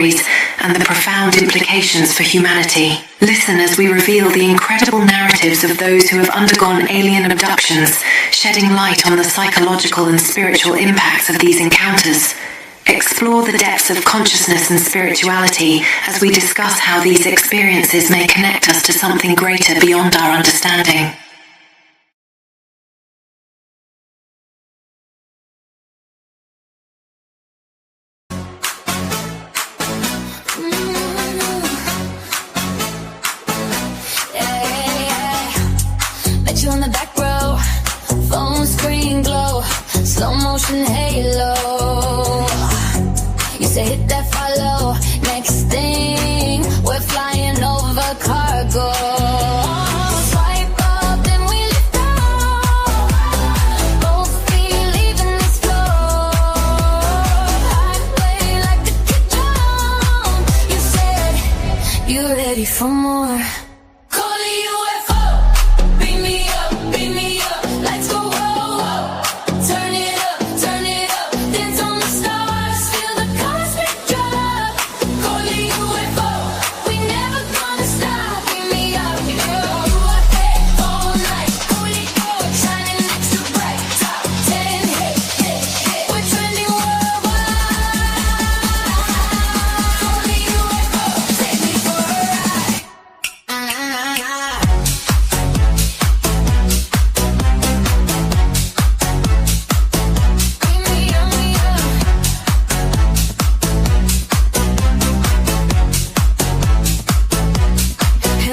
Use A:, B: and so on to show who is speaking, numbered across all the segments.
A: and the profound implications for humanity. Listen as we reveal the incredible narratives of those who have undergone alien abductions, shedding light on the psychological and spiritual impacts of these encounters. Explore the depths of consciousness and spirituality as we discuss how these experiences may connect us to something greater beyond our understanding.
B: Slow motion halo. You say hit that follow. Next thing, we're flying over cargo. Swipe up, then we lift off. Both feet leaving this floor. Highway like the kid jump. You said you're ready for more.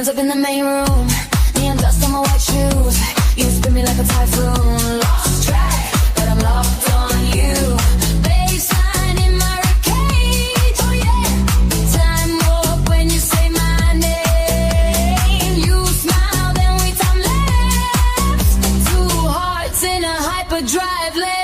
B: Up in the main room, neon dust on my white shoes. You spin me like a typhoon. Lost track, but I'm locked on you. Baseline in my cage. Oh yeah, time warp when you say my name. You smile, then we time lapse. Two hearts in a hyperdrive lane.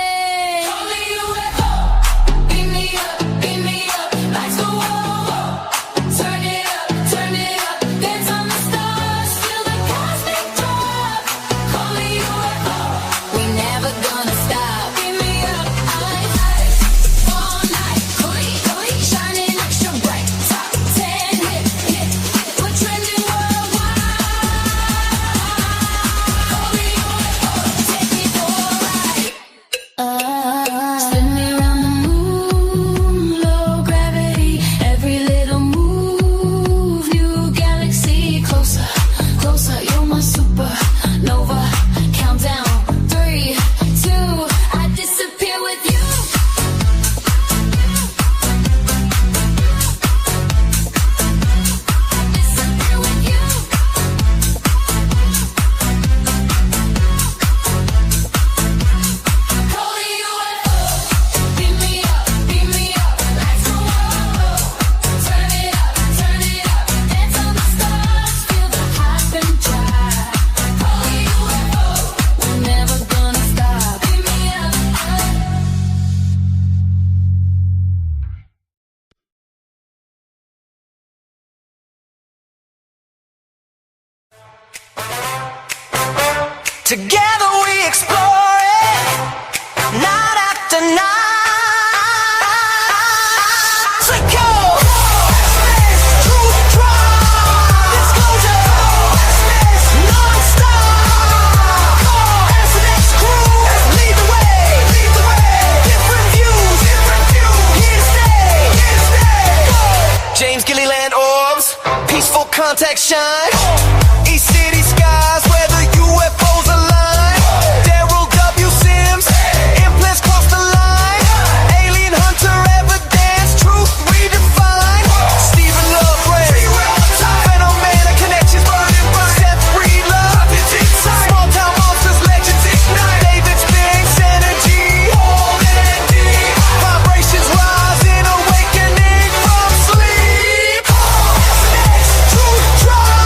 C: Together we explore it, night after night. So go, truth drive, disclosure, non-stop. SNX crew, lead the way. Different views, here to stay. James Gilliland orbs, peaceful contact shine. East City skies where the UFOs align. Daryl W. Sims, implants cross the line. Alien hunter evidence, truth redefined. Stephen Love Ray, phenomenal connections burning bright. Seth Breedlove, small town monsters, legends ignite. David Spinks, energy, holding deep. Vibrations rising, awakening from sleep. SNX, truth drive.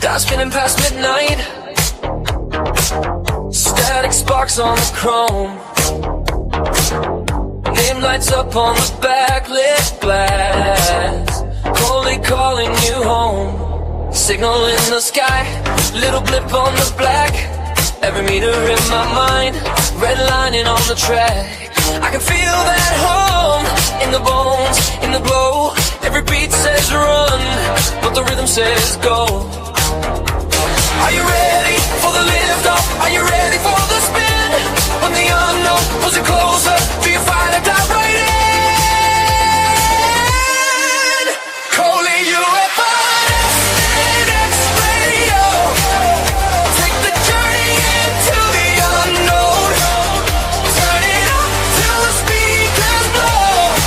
C: Dial spinning past midnight. Static sparks on the chrome. Name lights up on the backlit glass. Coldly calling you home. Signal in the sky. Little blip on the black. Every meter in my mind. Redlining on the track. I can feel that home in the bones, in the glow. Every beat says run, but the rhythm says go. Are you ready for the lift off? Are you ready for the spin? When the unknown pulls you closer, do you find a dive right in? Coley UFO, SNX radio. Take the journey into the unknown. Turn it up till the speakers blow.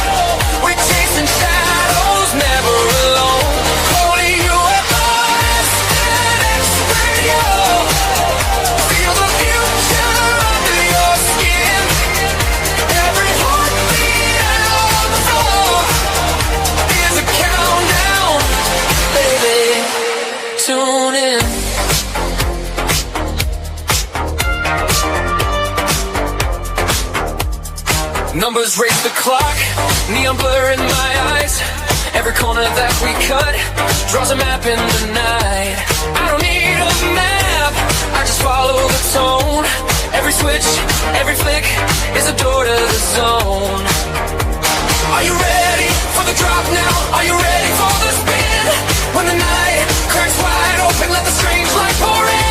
C: We're chasing shadows, never alone. Coley UFO, SNX radio. Feel the future under your skin. Every heartbeat out on the floor is a countdown, baby. Tune in. Numbers race the clock, neon blur in my eyes. Every corner that we cut draws a map in the night. I don't need a map, I just follow the tone. Every switch, every flick is a door to the zone. Are you ready for the drop now? Are you ready for the spin? When the night cracks wide open, let the strange light pour in.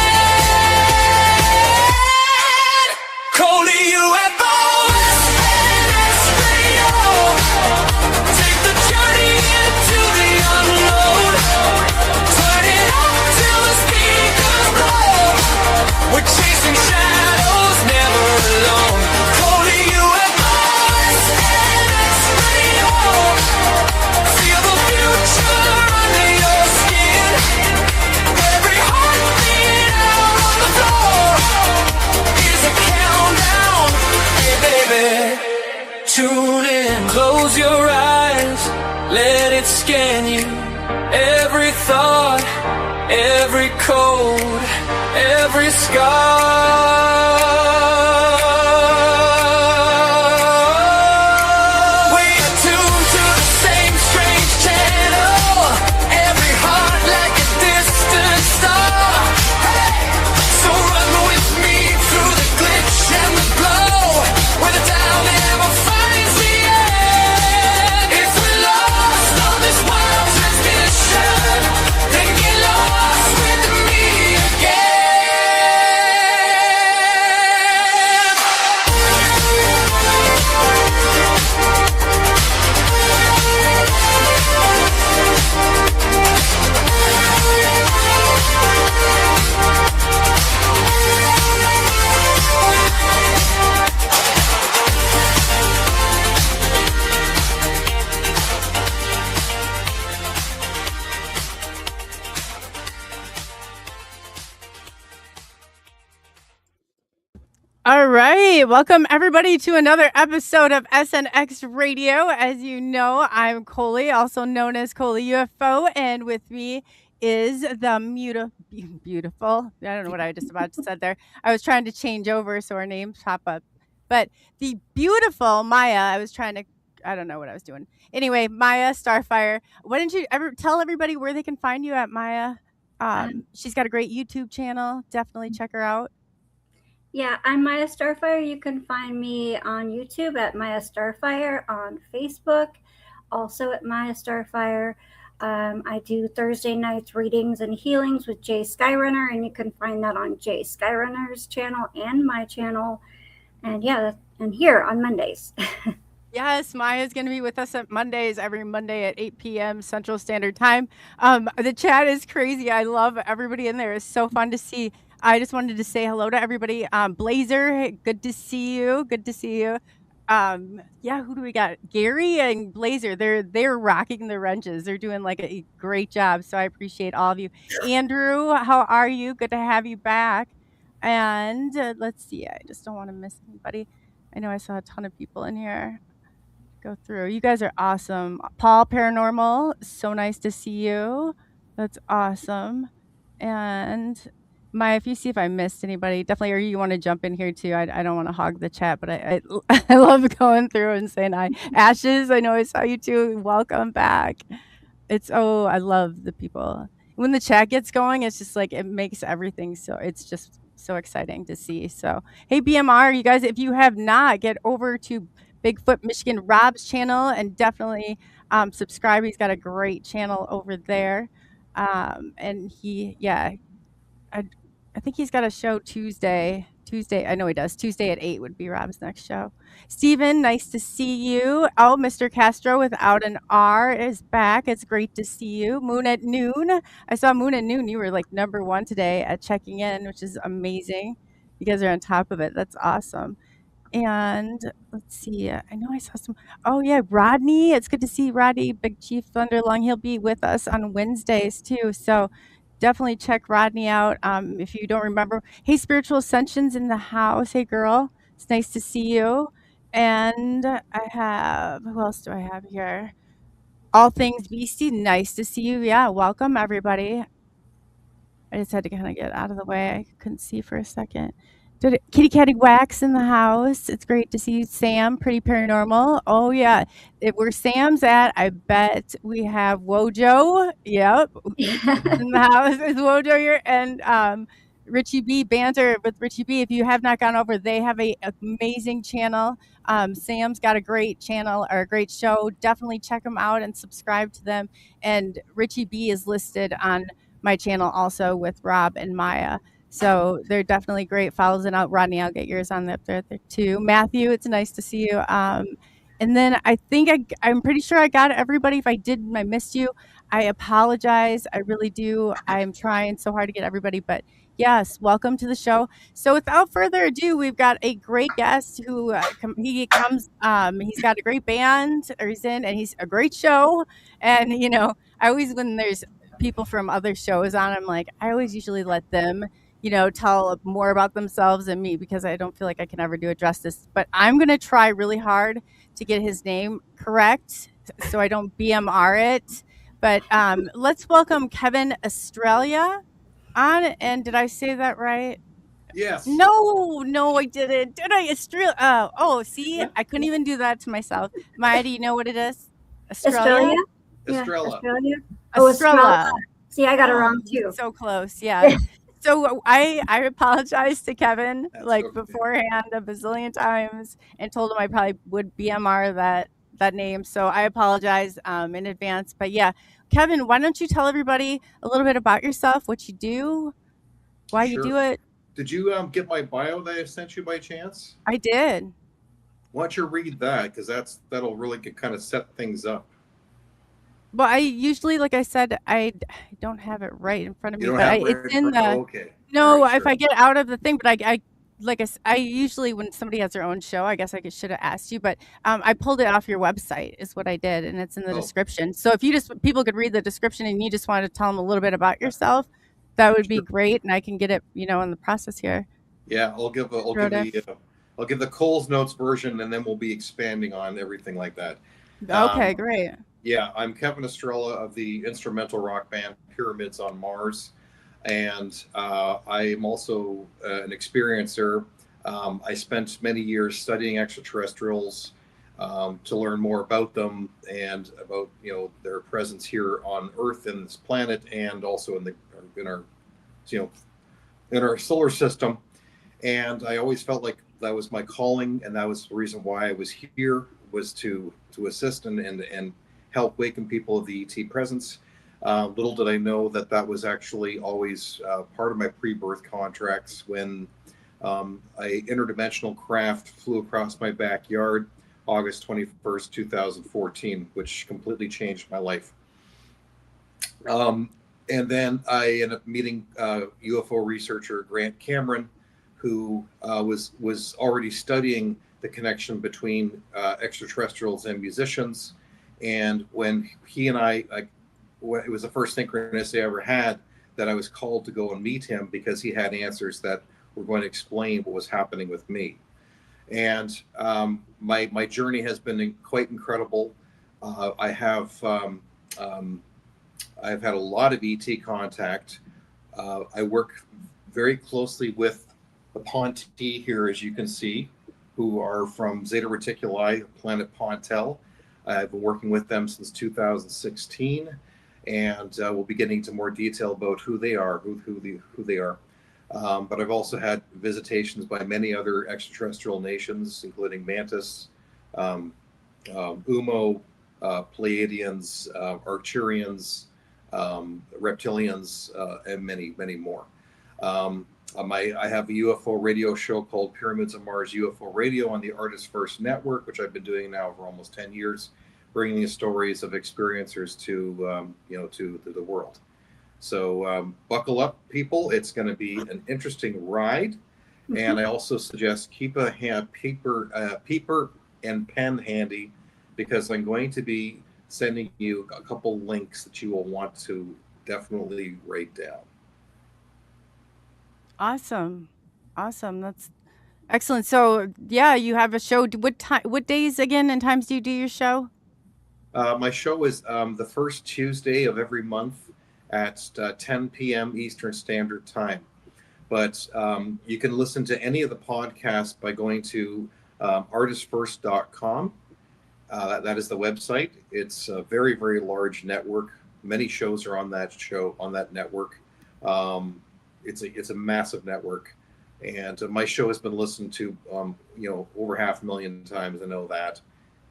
C: Coley UFO, SNX radio. Take the journey into the unknown. Turn it up till the speakers blow. We're chasing shadows, never alone. Coley UFO, SNX radio. Feel the future under your skin. Every heartbeat out on the floor is a countdown. Hey baby, tune in. Close your eyes, let it scan you. Every thought, every code, every scar. We attune to the same strange channel. Every heart like a distant star. Hey, so run with me through the glitch and the glow, where the dial never finds the end. If we're lost on this wild transmission, then get lost with me again.
D: All right. Welcome, everybody, to another episode of SNX Radio. As you know, I'm Coley, also known as Coley UFO, and with me is the beautiful, I don't know what I just about said there. I was trying to change over so our names pop up. But the beautiful Maya, I don't know what I was doing. Anyway, Maya Starfire, why don't you ever tell everybody where they can find you at, Maya? She's got a great YouTube channel. Definitely check her out.
E: Yeah, I'm Maya Starfire. You can find me on YouTube at Maya Starfire, on Facebook, also at Maya Starfire. I do Thursday nights readings and healings with Jay Skyrunner, and you can find that on Jay Skyrunner's channel and my channel. And yeah, and here on Mondays.
D: Yes, Maya's going to be with us at Mondays, every Monday at 8 p.m. Central Standard Time. The chat is crazy. I love everybody in there. It's so fun to see. I just wanted to say hello to everybody. Blazer, good to see you. Good to see you. Yeah, who do we got? Gary and Blazer. They're rocking the wrenches. They're doing like a great job. So I appreciate all of you. Andrew, how are you? Good to have you back. And let's see. I just don't want to miss anybody. I know I saw a ton of people in here. Go through. You guys are awesome. Paul Paranormal, so nice to see you. That's awesome. And Maya, if you see if I missed anybody, definitely, or you want to jump in here too. I don't want to hog the chat, but I love going through and saying hi. Ashes, I know I saw you too. Welcome back. I love the people. When the chat gets going, it's just like it makes everything it's just so exciting to see. So, hey BMR, you guys, if you have not, get over to Bigfoot Michigan Rob's channel and definitely subscribe. He's got a great channel over there. And I I think he's got a show Tuesday. I know he does. Tuesday at 8 would be Rob's next show. Steven, nice to see you. Oh, Mr. Castro without an R is back. It's great to see you. Moon at Noon. I saw Moon at Noon. You were like number one today at checking in, which is amazing. You guys are on top of it. That's awesome. And let's see, I know I saw some. Oh, yeah, Rodney. It's good to see Rodney, Big Chief Thunderlong. He'll be with us on Wednesdays too. So definitely check Rodney out if you don't remember. Hey, Spiritual Ascension's in the house. Hey, girl. It's nice to see you. And who else do I have here? All Things Beastie. Nice to see you. Yeah, welcome, everybody. I just had to kind of get out of the way. I couldn't see for a second. Kitty Catty Wax in the house. It's great to see you, Sam. Pretty Paranormal. Oh yeah, where Sam's at, I bet we have Wojo. Yep, in the house is Wojo here, and Richie B Banter with Richie B. If you have not gone over, they have a amazing channel. Sam's got a great channel or a great show. Definitely check them out and subscribe to them. And Richie B is listed on my channel also with Rob and Maya. So they're definitely great. Follows it out. Rodney, I'll get yours on up there too. Matthew, it's nice to see you. And then I think I'm pretty sure I got everybody. If I didn't, I missed you. I apologize. I really do. I'm trying so hard to get everybody, but yes, welcome to the show. So without further ado, we've got a great guest who he comes. He's got a great band, or he's in, and he's a great show. And I always when there's people from other shows on, I'm like, I always usually let them tell more about themselves than me because I don't feel like I can ever do it justice. But I'm going to try really hard to get his name correct so I don't BMR it. But let's welcome Kevin Australia on. And did I say that right?
F: Yes.
D: No, I didn't. Did I? Australia. See, I couldn't even do that to myself. Maya, do you know what it is?
E: Australia? Yeah,
F: Estrella.
E: Australia. Oh, Estrella. See, I got it wrong too.
D: So close, yeah. So I apologized to Kevin
F: That's
D: like
F: okay.
D: beforehand a bazillion times and told him I probably would BMR that name. So I apologize in advance. But yeah, Kevin, why don't you tell everybody a little bit about yourself, what you do, why you do it?
F: Did you get my bio that I sent you by chance?
D: I did.
F: Why don't you read that, because that'll really kind of set things up.
D: Well, I usually, like I said, I don't have it right in front of me,
F: You don't
D: but
F: have it
D: it's
F: right
D: in
F: in front-
D: the.
F: okay.
D: No,
F: All right,
D: if
F: sure.
D: I get out of the thing, but I usually when somebody has their own show, I guess I should have asked you, but I pulled it off your website is what I did, and it's in the
F: Oh.
D: description. So if people could read the description and you just wanted to tell them a little bit about yourself, that would be
F: Sure.
D: great, and I can get it, in the process here.
F: Yeah, I'll give the Coles Notes version, and then we'll be expanding on everything like that.
D: Okay, great.
F: Yeah, I'm Kevin Estrella of the instrumental rock band Pyramids on Mars, and I am also an experiencer. I spent many years studying extraterrestrials to learn more about them and about their presence here on Earth in this planet, and also in our solar system. And I always felt like that was my calling, and that was the reason why I was here, was to assist and help waken people of the ET presence. Little did I know that was actually always part of my pre-birth contracts when a interdimensional craft flew across my backyard August 21st, 2014, which completely changed my life. And then I ended up meeting UFO researcher Grant Cameron, who was already studying the connection between extraterrestrials and musicians. And when he and it was the first synchronicity I ever had, that I was called to go and meet him because he had answers that were going to explain what was happening with me. And my journey has been quite incredible. I've had a lot of ET contact. I work very closely with the Ponti here, as you can see, who are from Zeta Reticuli, planet Pontel. I've been working with them since 2016, and we'll be getting into more detail about who they are, who they are. But I've also had visitations by many other extraterrestrial nations, including Mantis, Umo, Pleiadians, Arcturians, reptilians, and many, many more. I have a UFO radio show called Pyramids of Mars UFO Radio on the Artist First Network, which I've been doing now for almost 10 years, bringing the stories of experiencers to the world. So buckle up, people. It's going to be an interesting ride. And I also suggest keep a paper and pen handy, because I'm going to be sending you a couple links that you will want to definitely write down.
D: Awesome. That's excellent. So yeah, you have a show. What days again and times do you do your show?
F: My show is the first Tuesday of every month at 10 p.m. Eastern Standard Time. But you can listen to any of the podcasts by going to artistfirst.com. That is the website. It's a very, very large network. Many shows are on that network. It's a massive network, and my show has been listened to over 500,000 times. I know that.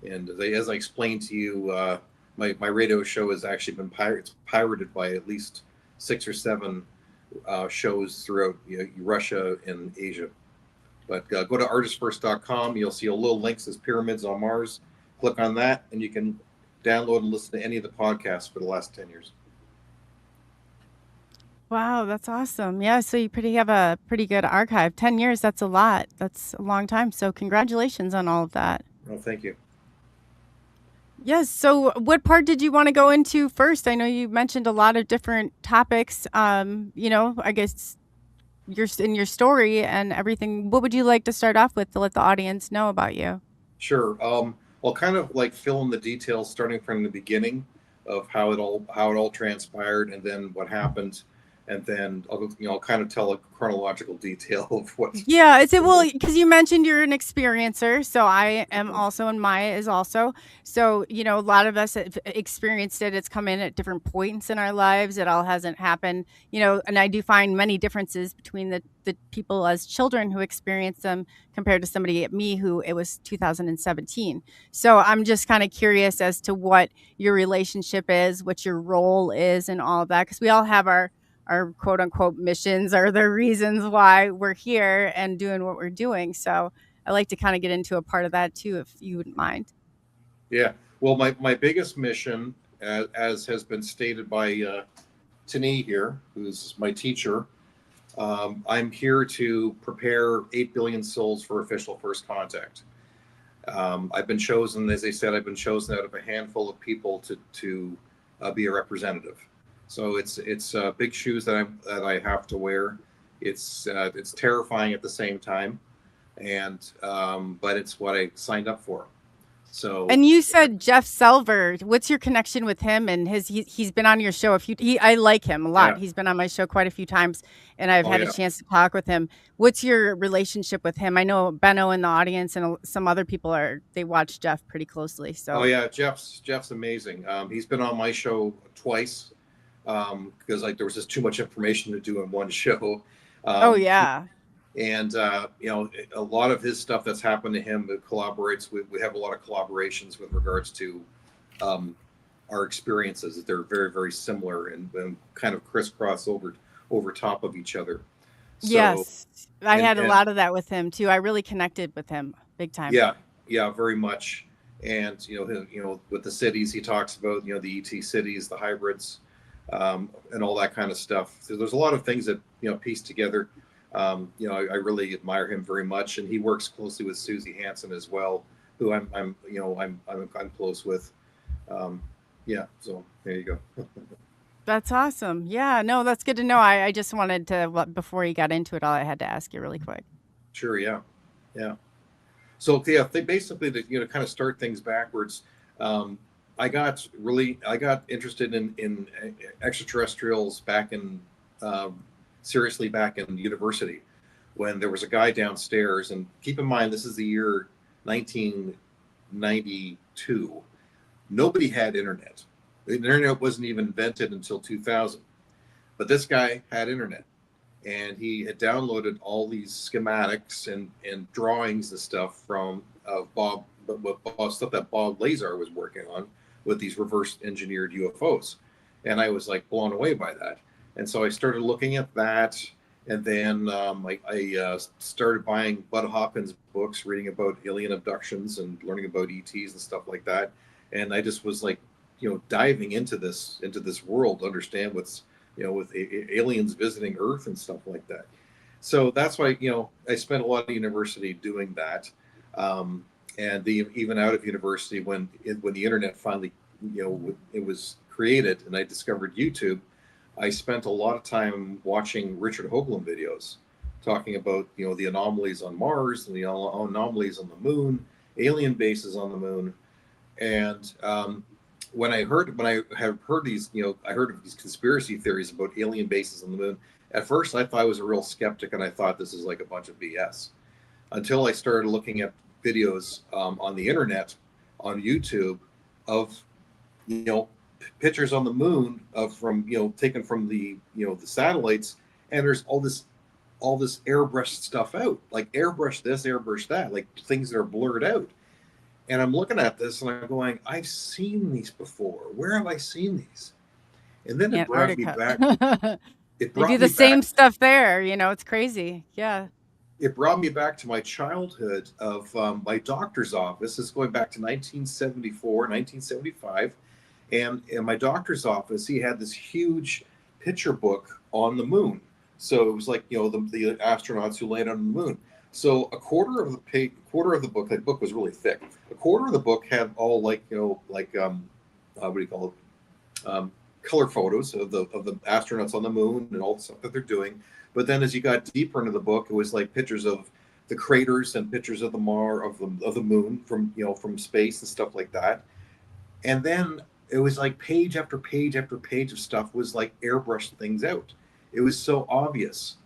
F: And as I explained to you, my radio show has actually been pirated by at least 6 or 7 shows throughout Russia and Asia. But go to artistfirst.com. You'll see a little link that says Pyramids on Mars. Click on that, and you can download and listen to any of the podcasts for the last 10 years.
D: Wow, that's awesome. Yeah, so you have a pretty good archive. 10 years, that's a lot. That's a long time. So congratulations on all of that.
F: Well, thank you.
D: Yes. So what part did you want to go into first? I know you mentioned a lot of different topics. I guess in your story and everything. What would you like to start off with to let the audience know about you?
F: Sure. I'll kind of like fill in the details starting from the beginning of how it all transpired, and then what happened, and then I'll kind of tell a chronological detail of what.
D: Yeah, because you mentioned you're an experiencer, so I am also, and Maya is also. So a lot of us have experienced it. It's come in at different points in our lives. It all hasn't happened, and I do find many differences between the people as children who experienced them compared to somebody at me who it was 2017. So I'm just kind of curious as to what your relationship is, what your role is, and all of that, because we all have our quote unquote missions or the reasons why we're here and doing what we're doing. So I like to kind of get into a part of that too, if you wouldn't mind.
F: Yeah. Well, my biggest mission, as has been stated by Tani here, who's my teacher, I'm here to prepare 8 billion souls for official first contact. I've been chosen, as I said, out of a handful of people to be a representative. So it's big shoes that I have to wear. It's terrifying at the same time, and but it's what I signed up for. So.
D: And you said Jeff Selver. What's your connection with him? And he's been on your show a few. I like him a lot. Yeah. He's been on my show quite a few times, and I've had a chance to talk with him. What's your relationship with him? I know Benno in the audience and some other people they watch Jeff pretty closely. So.
F: Oh yeah, Jeff's amazing. He's been on my show twice. Because there was just too much information to do in one show.
D: Oh yeah.
F: And a lot of his stuff that's happened to him collaborates with. We have a lot of collaborations with regards to our experiences. They're very, very similar and kind of crisscross over top of each other. So,
D: yes, I had a lot of that with him too. I really connected with him big time.
F: Yeah, very much. And with the cities, he talks about the ET cities, the hybrids. And all that kind of stuff. So there's a lot of things that piece together. I really admire him very much, and he works closely with Susie Hansen as well, who I'm close with. So there you go.
D: That's awesome. Yeah, no, that's good to know. I just wanted to, before you got into it all, I had to ask you really quick.
F: Sure. Yeah. So basically to kind of start things backwards. I got interested in extraterrestrials back in seriously back in university when there was a guy downstairs, and keep in mind, this is the year 1992. Nobody had internet. The internet wasn't even invented until 2000. But this guy had internet, and he had downloaded all these schematics and drawings and stuff from stuff that Bob Lazar was working on with these reverse engineered UFOs. And I was like blown away by that. And so I started looking at that. And then I started buying Bud Hopkins books, reading about alien abductions and learning about ETs and stuff like that. And I just was like, diving into this world to understand what's, with aliens visiting Earth and stuff like that. So that's why, I spent a lot of university doing that. And even out of university, when the internet finally, it was created and I discovered YouTube, I spent a lot of time watching Richard Hoagland videos talking about, the anomalies on Mars and the anomalies on the moon, alien bases on the moon. And when I have heard these, I heard of these conspiracy theories about alien bases on the moon. At first, I thought I was a real skeptic, and I thought this is like a bunch of BS. Until I started looking at videos on the internet, on YouTube, of pictures on the moon taken from the the satellites, and there's all this airbrushed stuff out, like airbrush this, airbrush that, like things that are blurred out. And I'm looking at this and I'm going, I've seen these before. Where have I seen these? And then it brought me back.
D: They do the same stuff there. It's crazy. Yeah.
F: It brought me back to my childhood of my doctor's office. This is going back to 1974, 1975. And in my doctor's office, he had this huge picture book on the moon. So it was like, the astronauts who landed on the moon. So a quarter of the book, that book was really thick. A quarter of the book had all what do you call it? Color photos of the astronauts on the moon and all the stuff that they're doing. But then as you got deeper into the book, it was like pictures of the craters and pictures of the moon from space and stuff like that. And then it was like page after page after page of stuff was like airbrushed things out. It was so obvious.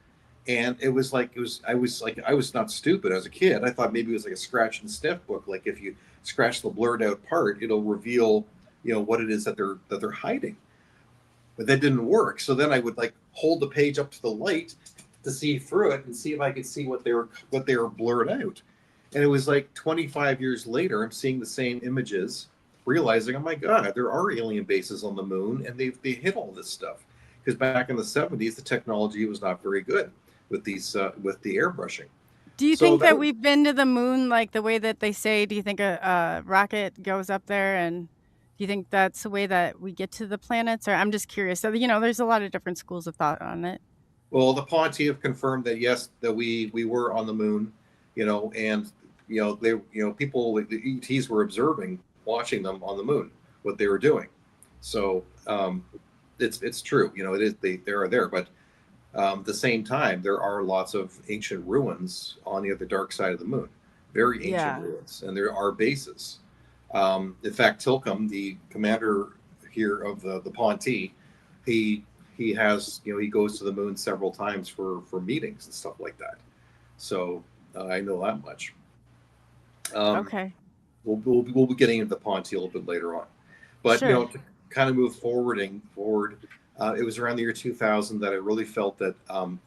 F: And I was not stupid as a kid. I thought maybe it was like a scratch and sniff book. Like if you scratch the blurred out part, it'll reveal, what it is that they're hiding. But that didn't work. So then I would like hold the page up to the light to see through it and see if I could see what they were blurred out. And it was like 25 years later, I'm seeing the same images, realizing, oh my God, there are alien bases on the moon, and they hit all this stuff. Because back in the 70s, the technology was not very good with with the airbrushing.
D: Do you think that we've been to the moon like the way that they say? Do you think a rocket goes up there, and do you think that's the way that we get to the planets? Or I'm just curious. So, there's a lot of different schools of thought on it.
F: Well, the Ponti have confirmed that yes, that we were on the moon, and people, the ETs were observing, watching them on the moon, what they were doing. So it's true, it is they are there, but at the same time, there are lots of ancient ruins on the other dark side of the moon, very ancient ruins, and there are bases. In fact, Tilcom, the commander here of the Ponti, he has, he goes to the moon several times for meetings and stuff like that. So I know that much.
D: Okay.
F: We'll be getting into the Ponti a little bit later on, but
D: Sure.
F: to kind of move forward. It was around the year 2000 that I really felt that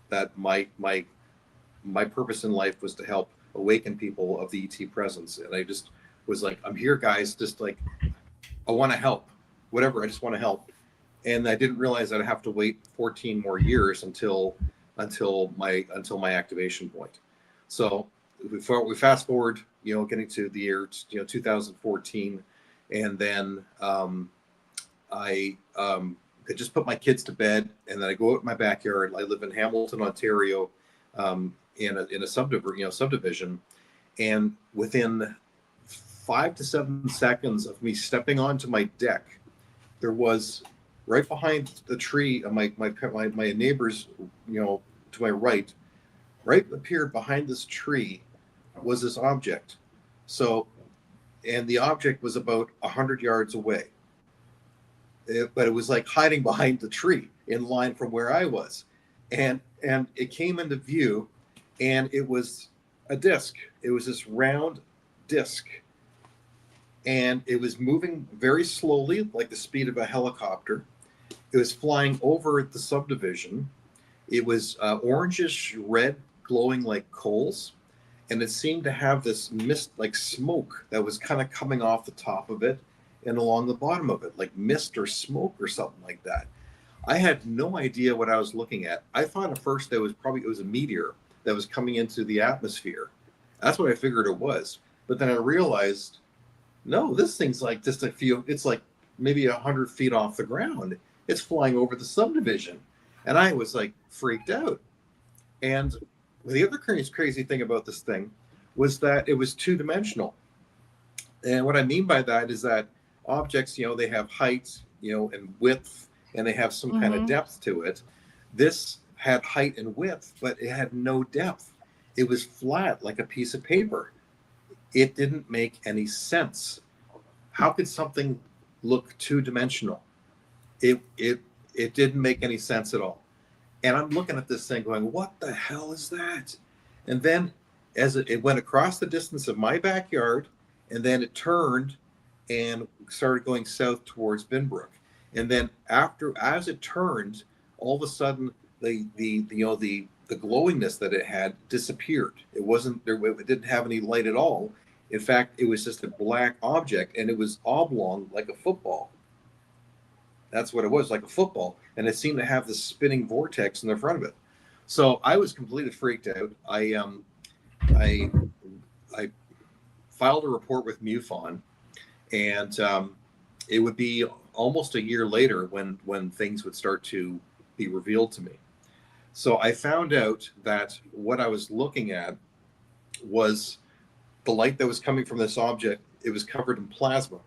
F: that my purpose in life was to help awaken people of the ET presence, and I just was like, I'm here, guys. Just like, I want to help. Whatever, I just want to help. And I didn't realize I'd have to wait 14 more years until my activation point. So we fast forward, getting to the year 2014, and then I could just put my kids to bed, and then I go out in my backyard. I live in Hamilton, Ontario, in a subdivision, and within 5 to 7 seconds of me stepping onto my deck, there was right behind the tree of my neighbors, to my right appeared behind this tree was this object. So, and the object was about 100 yards away. But it was like hiding behind the tree in line from where I was. and it came into view, and it was a disc. It was this round disc, and it was moving very slowly, like the speed of a helicopter. It was flying over the subdivision. It was orangish red, glowing like coals, and it seemed to have this mist, like smoke, that was kind of coming off the top of it and along the bottom of it, like mist or smoke or something like that. I had no idea what I was looking at. I thought at first that it was a meteor that was coming into the atmosphere. That's what I figured it was. But then I realized, no, this thing's like just a few. It's like maybe 100 feet off the ground. It's flying over the subdivision, and I was like freaked out. And the other crazy thing about this thing was that it was two-dimensional. And what I mean by that is that objects, they have height, and width, and they have some kind of depth to it. This had height and width, but it had no depth. It was flat like a piece of paper. It didn't make any sense. How could something look two-dimensional? It didn't make any sense at all. And I'm looking at this thing going, what the hell is that? And then as it went across the distance of my backyard, and then it turned and started going south towards Binbrook. And then as it turned, all of a sudden the glowingness that it had disappeared. It wasn't there. It didn't have any light at all. In fact, it was just a black object, and it was oblong like a football. That's what it was, like a football. And it seemed to have this spinning vortex in the front of it. So I was completely freaked out. I filed a report with MUFON, and it would be almost a year later when things would start to be revealed to me. So I found out that what I was looking at was the light that was coming from this object. It was covered in plasma.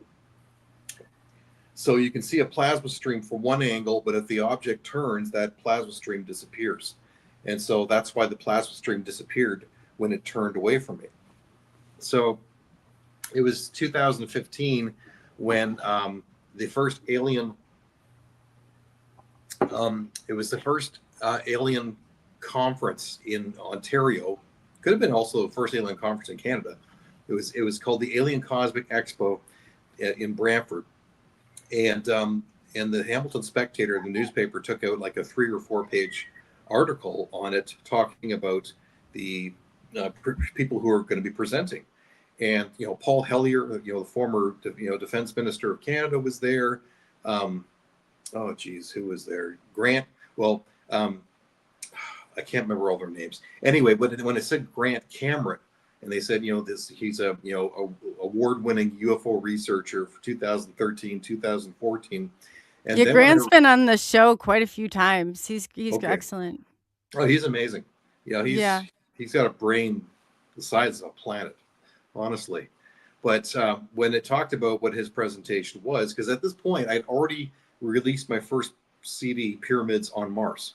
F: So you can see a plasma stream from one angle, but if the object turns, that plasma stream disappears. And so that's why the plasma stream disappeared when it turned away from me. So it was 2015 when the first alien, it was the first alien conference in Ontario. Could have been also the first alien conference in Canada. It was called the Alien Cosmic Expo in Brantford. And the Hamilton Spectator, the newspaper, took out like a 3 or 4 page article on it, talking about the people who are going to be presenting. And Paul Hellyer, the former defense minister of Canada, was there. Oh geez, who was there? Grant. Well, I can't remember all their names. Anyway, but when it said Grant Cameron, and they said, he's a award-winning UFO researcher for 2013, 2014. And
D: Yeah, Grant's been on the show quite a few times. He's
F: Okay.
D: excellent.
F: Oh, he's amazing. He's got a brain the size of a planet, honestly. But when it talked about what his presentation was, because at this point I'd already released my first CD, Pyramids on Mars.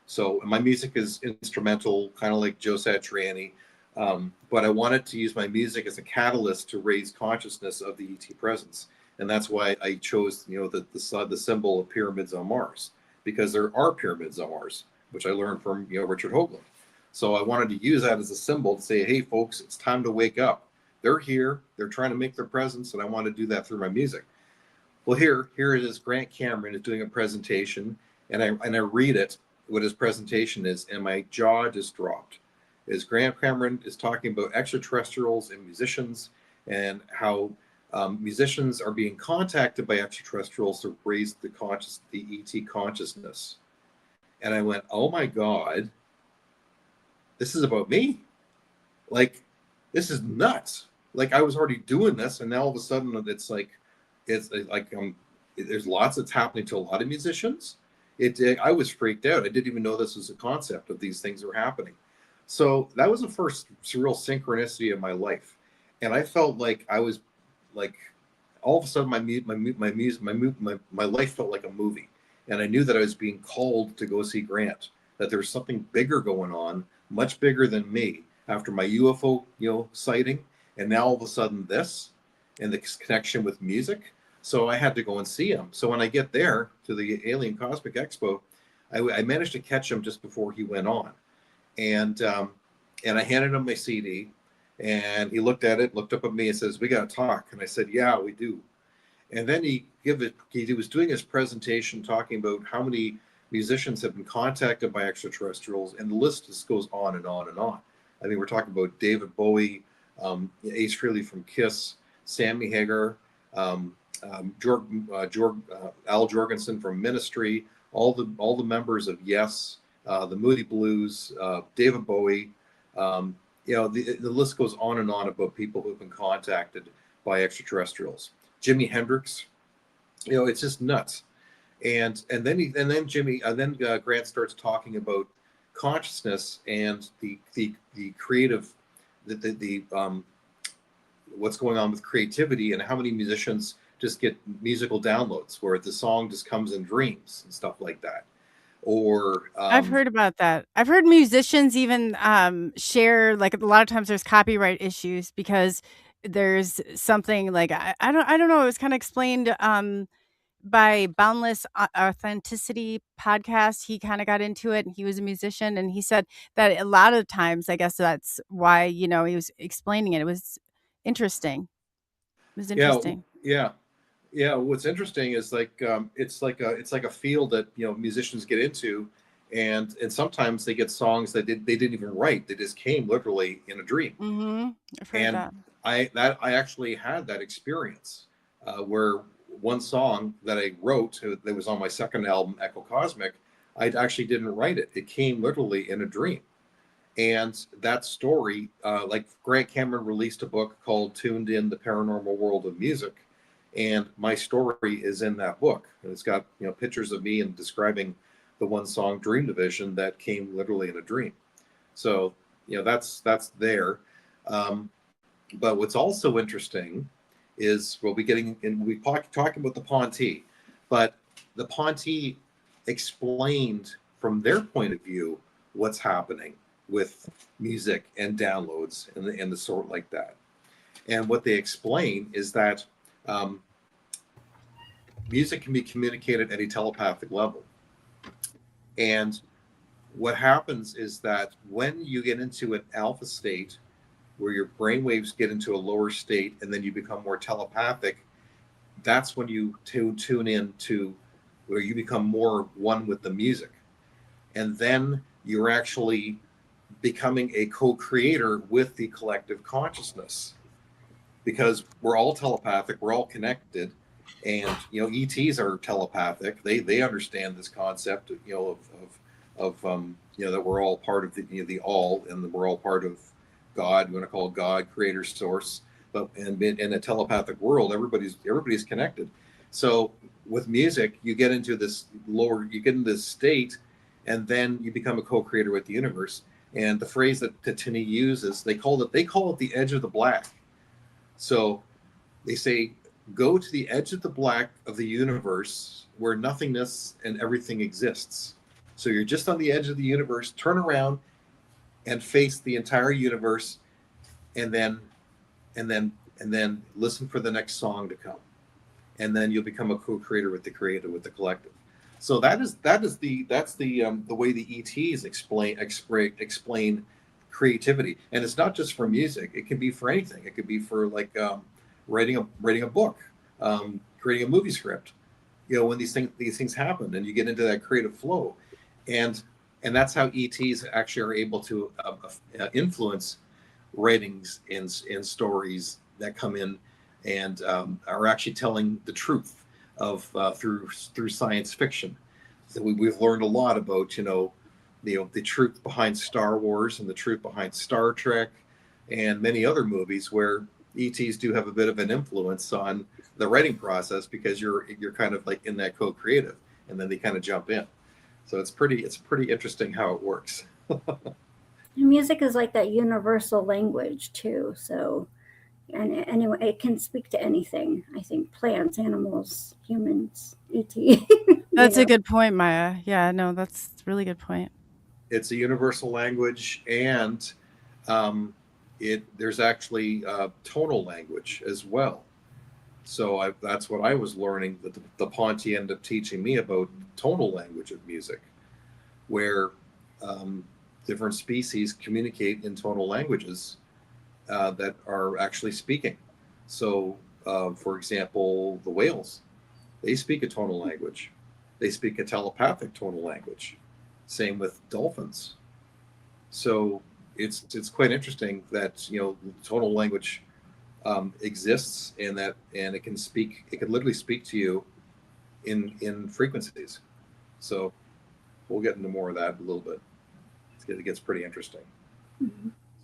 F: So my music is instrumental, kind of like Joe Satriani. But I wanted to use my music as a catalyst to raise consciousness of the ET presence. And that's why I chose, the symbol of pyramids on Mars, because there are pyramids on Mars, which I learned from, Richard Hoagland. So I wanted to use that as a symbol to say, hey, folks, it's time to wake up. They're here. They're trying to make their presence, and I want to do that through my music. Well, here it is. Grant Cameron is doing a presentation, and I read it, what his presentation is, and my jaw just dropped. Is Grant Cameron is talking about extraterrestrials and musicians, and how musicians are being contacted by extraterrestrials to raise the ET consciousness. And I went, oh my God, this is about me. Like, this is nuts. Like, I was already doing this, and now all of a sudden it's like there's lots that's happening to a lot of musicians. I was freaked out. I didn't even know this was a concept of these things were happening. So that was the first surreal synchronicity of my life. And I felt like I was like, all of a sudden my life felt like a movie. And I knew that I was being called to go see Grant, that there was something bigger going on, much bigger than me, after my UFO, sighting. And now all of a sudden this, and the connection with music. So I had to go and see him. So when I get there to the Alien Cosmic Expo, I managed to catch him just before he went on, and I handed him my CD, and he looked at it, looked up at me, and says, "We got to talk." And I said, "Yeah, we do." And then he was doing his presentation talking about how many musicians have been contacted by extraterrestrials, and the list just goes on and on and on. I mean, we're talking about David Bowie, Ace Frehley from Kiss, Sammy Hagar, Al Jorgensen from Ministry, all the members of Yes, the Moody Blues, David Bowie. The list goes on and on about people who've been contacted by extraterrestrials. Jimi Hendrix, it's just nuts. And then Grant starts talking about consciousness and the creative, what's going on with creativity, and how many musicians just get musical downloads where the song just comes in dreams and stuff like that. Or
D: I've heard about that. I've heard musicians even share, like, a lot of times there's copyright issues because there's something like I don't know. It was kind of explained by Boundless Authenticity podcast. He kind of got into it, and he was a musician, and he said that a lot of times, I guess that's why he was explaining it. It was interesting. It was interesting.
F: Yeah. What's interesting is it's like a field that musicians get into, and sometimes they get songs that they didn't even write. They just came literally in a dream.
D: Mm-hmm. I've heard
F: And
D: that.
F: I actually had that experience where one song that I wrote that was on my second album, Echo Cosmic, I actually didn't write it. It came literally in a dream. And that story, like Grant Cameron released a book called Tuned In: The Paranormal World of Music. And my story is in that book. And it's got pictures of me and describing the one song Dream Division that came literally in a dream. So that's there. But what's also interesting is we'll be talking about the Ponte, but the Ponte explained from their point of view what's happening with music and downloads and the sort like that. And what they explain is that music can be communicated at a telepathic level. And what happens is that when you get into an alpha state, where your brain waves get into a lower state and then you become more telepathic, that's when you tune in to where you become more one with the music. And then you're actually becoming a co-creator with the collective consciousness, because we're all telepathic, we're all connected. And ETs are telepathic. They understand this concept of that we're all part of the all, and that we're all part of God. You want to call it God, creator, source. But in a telepathic world, everybody's connected. So with music, you get into this state, and then you become a co-creator with the universe. And the phrase that Tini uses, they call it the edge of the black. So they say, go to the edge of the black of the universe where nothingness and everything exists. So you're just on the edge of the universe, turn around and face the entire universe, and then listen for the next song to come. And then you'll become a co-creator with the creator, with the collective. So that's the way the ETs explain creativity. And it's not just for music. It can be for anything. It could be for writing a book, creating a movie script. When these things happen and you get into that creative flow, and that's how ETs actually are able to influence writings in stories that come in and are actually telling the truth of through science fiction. So we've learned a lot about the truth behind Star Wars and the truth behind Star Trek and many other movies where ETs do have a bit of an influence on the writing process, because you're kind of like in that co-creative, and then they kind of jump in. So it's pretty interesting how it works.
E: Music is like that universal language too. So, and anyway, it can speak to anything. I think plants, animals, humans, ET.
D: That's a good point, Maya. Yeah, no, that's a really good point.
F: It's a universal language, and there's actually tonal language as well. So that's what I was learning, that the Ponte ended up teaching me about tonal language of music. where different species communicate in tonal languages that are actually speaking. So, for example, the whales, they speak a tonal language. They speak a telepathic tonal language. Same with dolphins. So it's quite interesting that tonal language exists, and it can speak. It can literally speak to you in frequencies. So we'll get into more of that in a little bit. It gets pretty interesting.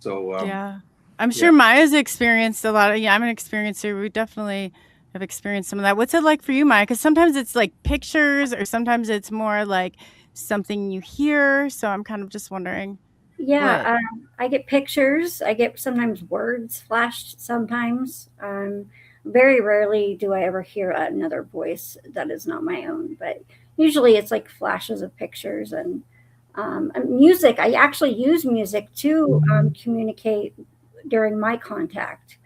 F: So
D: Yeah. I'm sure Maya's experienced a lot of, I'm an experiencer. We definitely have experienced some of that. What's it like for you, Maya? Because sometimes it's like pictures, or sometimes it's more like something you hear. So I'm kind of just wondering.
E: Yeah, I get pictures. I get sometimes words flashed sometimes. Very rarely do I ever hear another voice that is not my own, but usually it's like flashes of pictures and music. I actually use music to communicate during my contact.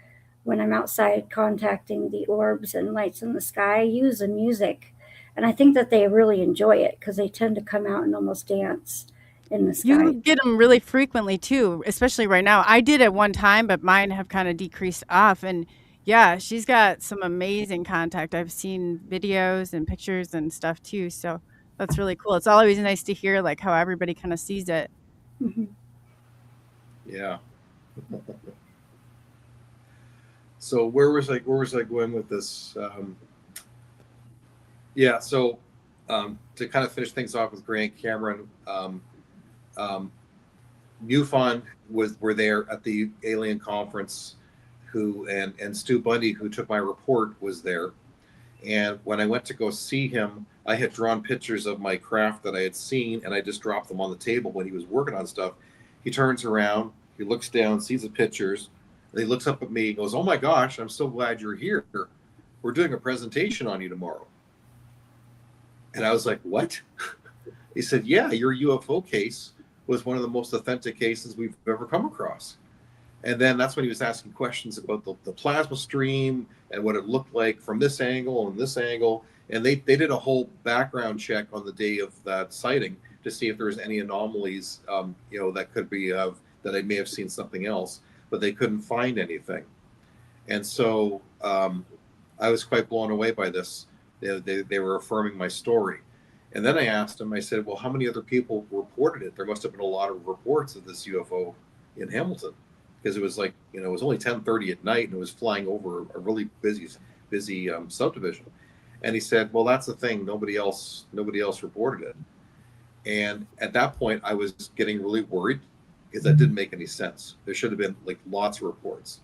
E: When I'm outside contacting the orbs and lights in the sky, I use the music. And I think that they really enjoy it because they tend to come out and almost dance in the sky.
D: You get them really frequently too, especially right now. I did at one time, but mine have kind of decreased off. And yeah, she's got some amazing contact. I've seen videos and pictures and stuff too. So that's really cool. It's always nice to hear like how everybody kind of sees it.
E: Mhm.
F: Yeah. So where was I going with this? Yeah. So to kind of finish things off with Grant Cameron, MUFON were there at the alien conference, and Stu Bundy, who took my report, was there. And when I went to go see him, I had drawn pictures of my craft that I had seen, and I just dropped them on the table when he was working on stuff. He turns around, he looks down, sees the pictures, and he looks up at me and goes, "Oh my gosh, I'm so glad you're here. We're doing a presentation on you tomorrow." And I was like, "What?" He said, "Yeah, your UFO case was one of the most authentic cases we've ever come across." And then that's when he was asking questions about the plasma stream and what it looked like from this angle and this angle. And they did a whole background check on the day of that sighting to see if there was any anomalies, that could be that I may have seen something else, but they couldn't find anything. And so I was quite blown away by this. They were affirming my story. And then I asked him, I said, "Well, how many other people reported it? There must have been a lot of reports of this UFO in Hamilton." Because it was like, it was only 10:30 at night, and it was flying over a really busy subdivision. And he said, "Well, that's the thing. Nobody else reported it." And at that point, I was getting really worried because that didn't make any sense. There should have been like lots of reports.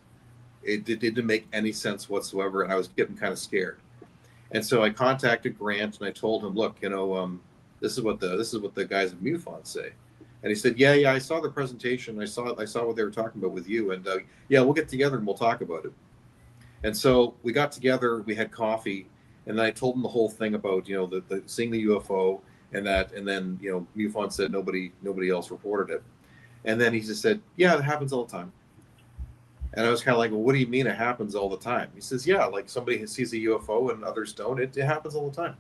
F: It didn't make any sense whatsoever, and I was getting kind of scared. And so I contacted Grant and I told him, "Look, this is what the guys at MUFON say." And he said, "Yeah, I saw the presentation. I saw what they were talking about with you, and yeah, we'll get together and we'll talk about it." And so we got together, we had coffee, and then I told him the whole thing about the seeing the UFO and then MUFON said nobody else reported it, and then he just said, "Yeah, it happens all the time." And I was kind of like, "Well, what do you mean it happens all the time?" He says, "Yeah, like somebody sees a UFO and others don't. It happens all the time."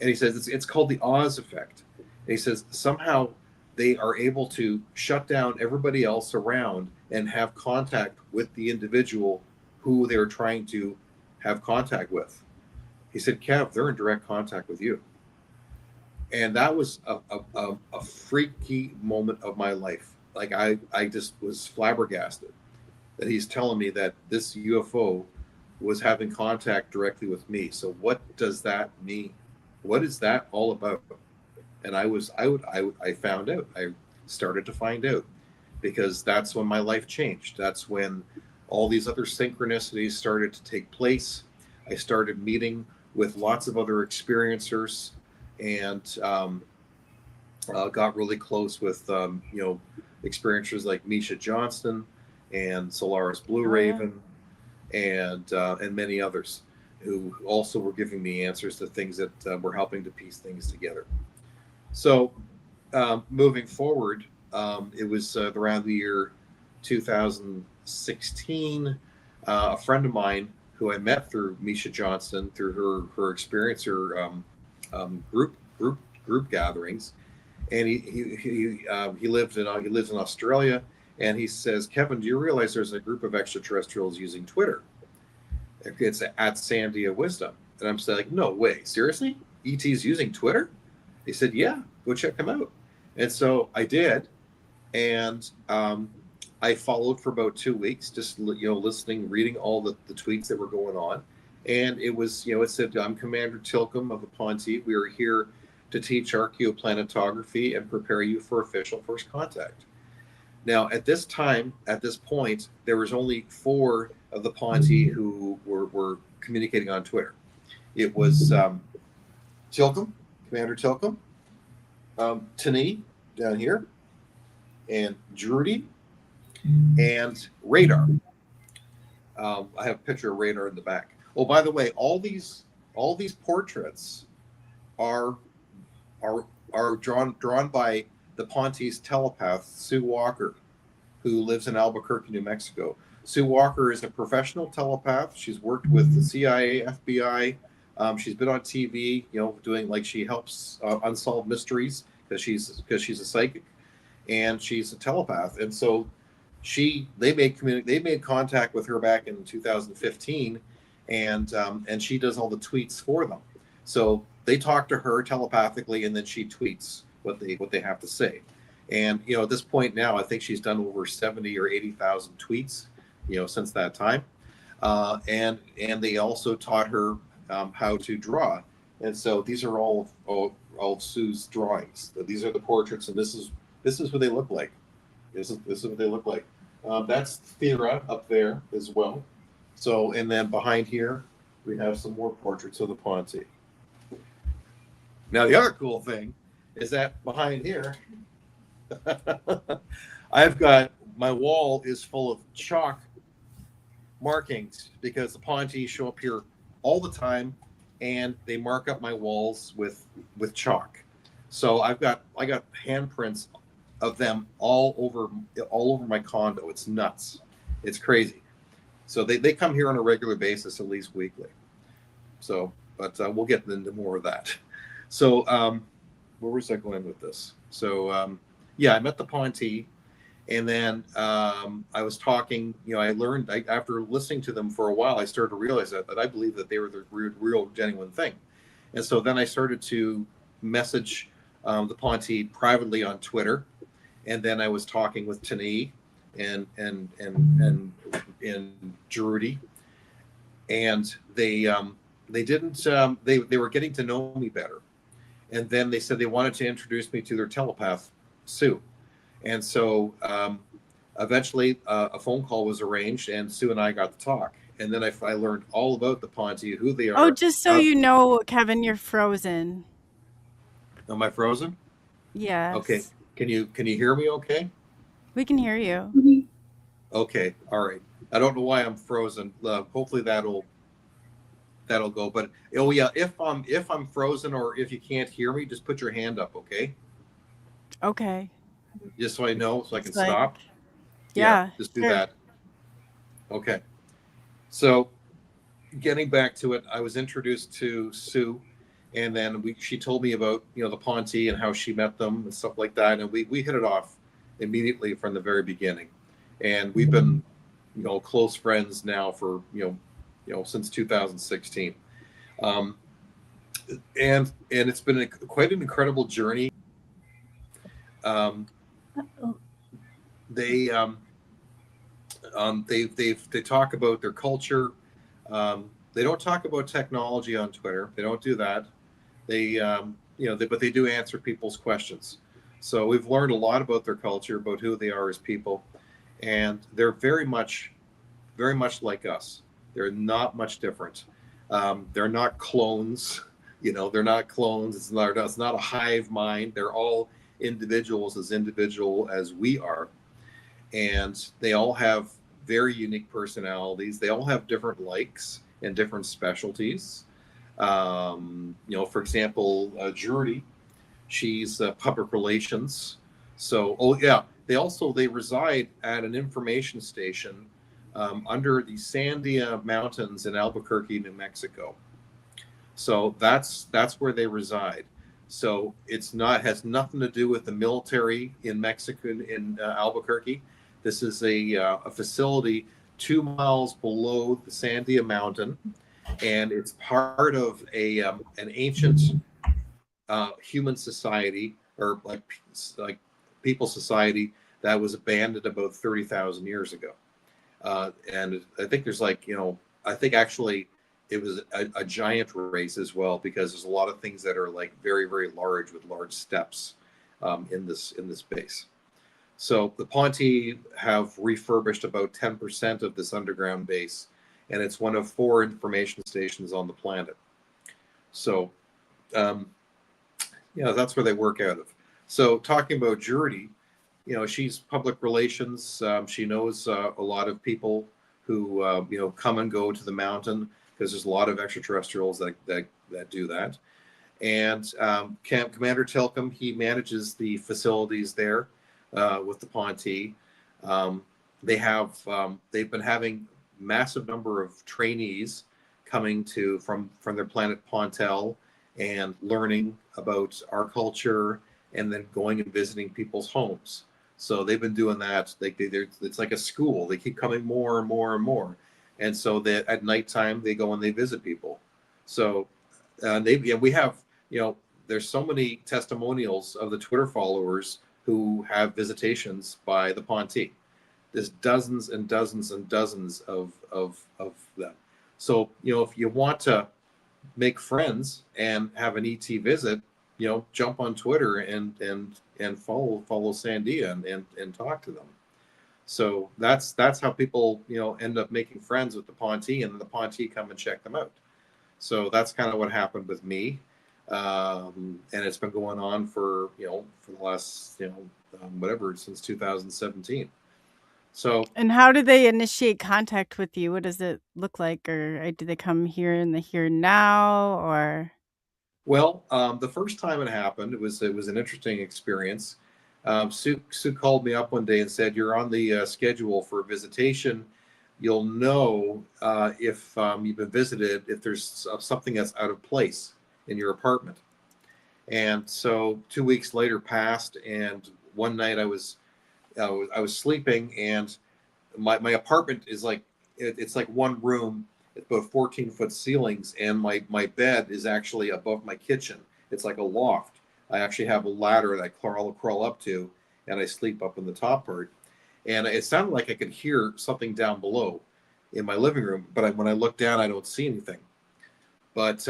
F: And he says it's called the Oz effect. And he says somehow they are able to shut down everybody else around and have contact with the individual who they're trying to have contact with. He said, "Kev, they're in direct contact with you." And that was a freaky moment of my life. Like I just was flabbergasted that he's telling me that this UFO was having contact directly with me. So what does that mean? What is that all about? And I found out. I started to find out, because that's when my life changed. That's when all these other synchronicities started to take place. I started meeting with lots of other experiencers, and got really close with experiencers like Misha Johnston and Solaris Blue Raven, and many others who also were giving me answers to things that were helping to piece things together. So moving forward, it was around the year 2016. A friend of mine who I met through Misha Johnston, through her experiencer group gatherings, and he lives in Australia, and he says, Kevin, do you realize there's a group of extraterrestrials using Twitter? It's at Sandia Wisdom, and I'm saying, like, no way, seriously? ET's using Twitter? He said, yeah, go check them out. And so I did, and I followed for about 2 weeks, just listening, reading all the tweets that were going on, and it was it said, I'm Commander Tilcomb of the Ponte. We are here to teach archaeoplanetography and prepare you for official first contact. Now, at this point, there was only 4 of the Ponte who were communicating on Twitter. It was Tilcomb, Commander Tilcomb, Tani down here, and Drudy, and Radar. I have a picture of Radar in the back. Oh, by the way, all these portraits are drawn by the Ponte's telepath, Sue Walker, who lives in Albuquerque, New Mexico. Sue Walker is a professional telepath. She's worked with the CIA, FBI. She's been on TV, doing, like, she helps unsolved mysteries because she's a psychic, and she's a telepath. And so they made contact with her back in 2015, and she does all the tweets for them. So they talk to her telepathically, and then she tweets what they have to say. And at this point now, I think she's done over 70 or 80,000 tweets, since that time. And they also taught her how to draw. And so these are all Sue's drawings. These are the portraits, and this is what they look like. This is what they look like. That's Thera up there as well. So, and then behind here, we have some more portraits of the Ponte. Now, the other cool thing is that behind here, I've got, my wall is full of chalk markings because the Ponte show up here all the time, and they mark up my walls with chalk. So I got handprints of them all over my condo. It's nuts. It's crazy. So they come here on a regular basis, at least weekly. So, but we'll get into more of that. So where was I going with this? So yeah, I met the Ponte, and then I was talking. I learned after listening to them for a while, I started to realize that I believe that they were the real genuine thing. And so then I started to message the Ponte privately on Twitter, and then I was talking with Tani and Drudy, and they were getting to know me better. And then they said they wanted to introduce me to their telepath, Sue. And so eventually a phone call was arranged, and Sue and I got to talk. And then I learned all about the Ponte, who they are.
D: Oh, just so you know, Kevin, you're frozen.
F: Am I frozen?
D: Yes.
F: Okay. Can you hear me okay?
D: We can hear you.
F: Okay. All right. I don't know why I'm frozen. Hopefully that'll go. But oh yeah, if I'm frozen or if you can't hear me, just put your hand up, okay?
D: Okay.
F: Just so I know, so I can
D: It's like-
F: stop.
D: Yeah,
F: just do
D: sure.
F: that. Okay. So getting back to it, I was introduced to Sue, and then she told me about the Ponte and how she met them and stuff like that, and we hit it off immediately from the very beginning, and we've been close friends now for since 2016, and it's been quite an incredible journey. They talk about their culture. They don't talk about technology on Twitter. They don't do that. But they do answer people's questions. So we've learned a lot about their culture, about who they are as people, and they're very much like us. They're not much different. They're not clones. They're not clones. It's not a hive mind. They're all individuals, as individual as we are, and they all have very unique personalities. They all have different likes and different specialties. For example, Judy, she's public relations. So, they reside at an information station under the Sandia Mountains in Albuquerque, New Mexico. So that's where they reside. So it's not has nothing to do with the military in Mexico in Albuquerque. This is a facility 2 miles below the Sandia Mountain, and it's part of an ancient human society, or like people society, that was abandoned about 30,000 years ago. And I think there's I think actually it was a giant race as well, because there's a lot of things that are like very, very large with large steps in this base. So the Ponte have refurbished about 10% of this underground base, and it's one of 4 information stations on the planet. So, that's where they work out of. So talking about Jordy, she's public relations. She knows a lot of people who come and go to the mountain, because there's a lot of extraterrestrials that do that. And Commander Tilcom, he manages the facilities there with the Ponte. They've been having massive number of trainees coming from their planet Pontel and learning about our culture, and then going and visiting people's homes. So they've been doing that. It's like a school. They keep coming more and more and more. And so that at nighttime they go and they visit people. So we have, there's so many testimonials of the Twitter followers who have visitations by the Ponte. There's dozens and dozens and dozens of them. So, if you want to make friends and have an ET visit, jump on Twitter and follow Sandia and talk to them. So that's how people end up making friends with the Ponte, and then the Ponte come and check them out. So that's kind of what happened with me, and it's been going on for the last since 2017. So,
D: And how do they initiate contact with you? What does it look like? Or do they come here in the here and now, or?
F: Well, the first time it happened, it was an interesting experience. Sue called me up one day and said, "You're on the schedule for a visitation. You'll know if you've been visited, if there's something that's out of place in your apartment." And so 2 weeks later passed, and one night I was sleeping, and my apartment is like it's like one room. It's about 14-foot ceilings, and my bed is actually above my kitchen. It's like a loft. I actually have a ladder that I crawl up to, and I sleep up in the top part. And it sounded like I could hear something down below in my living room, but when I look down, I don't see anything. But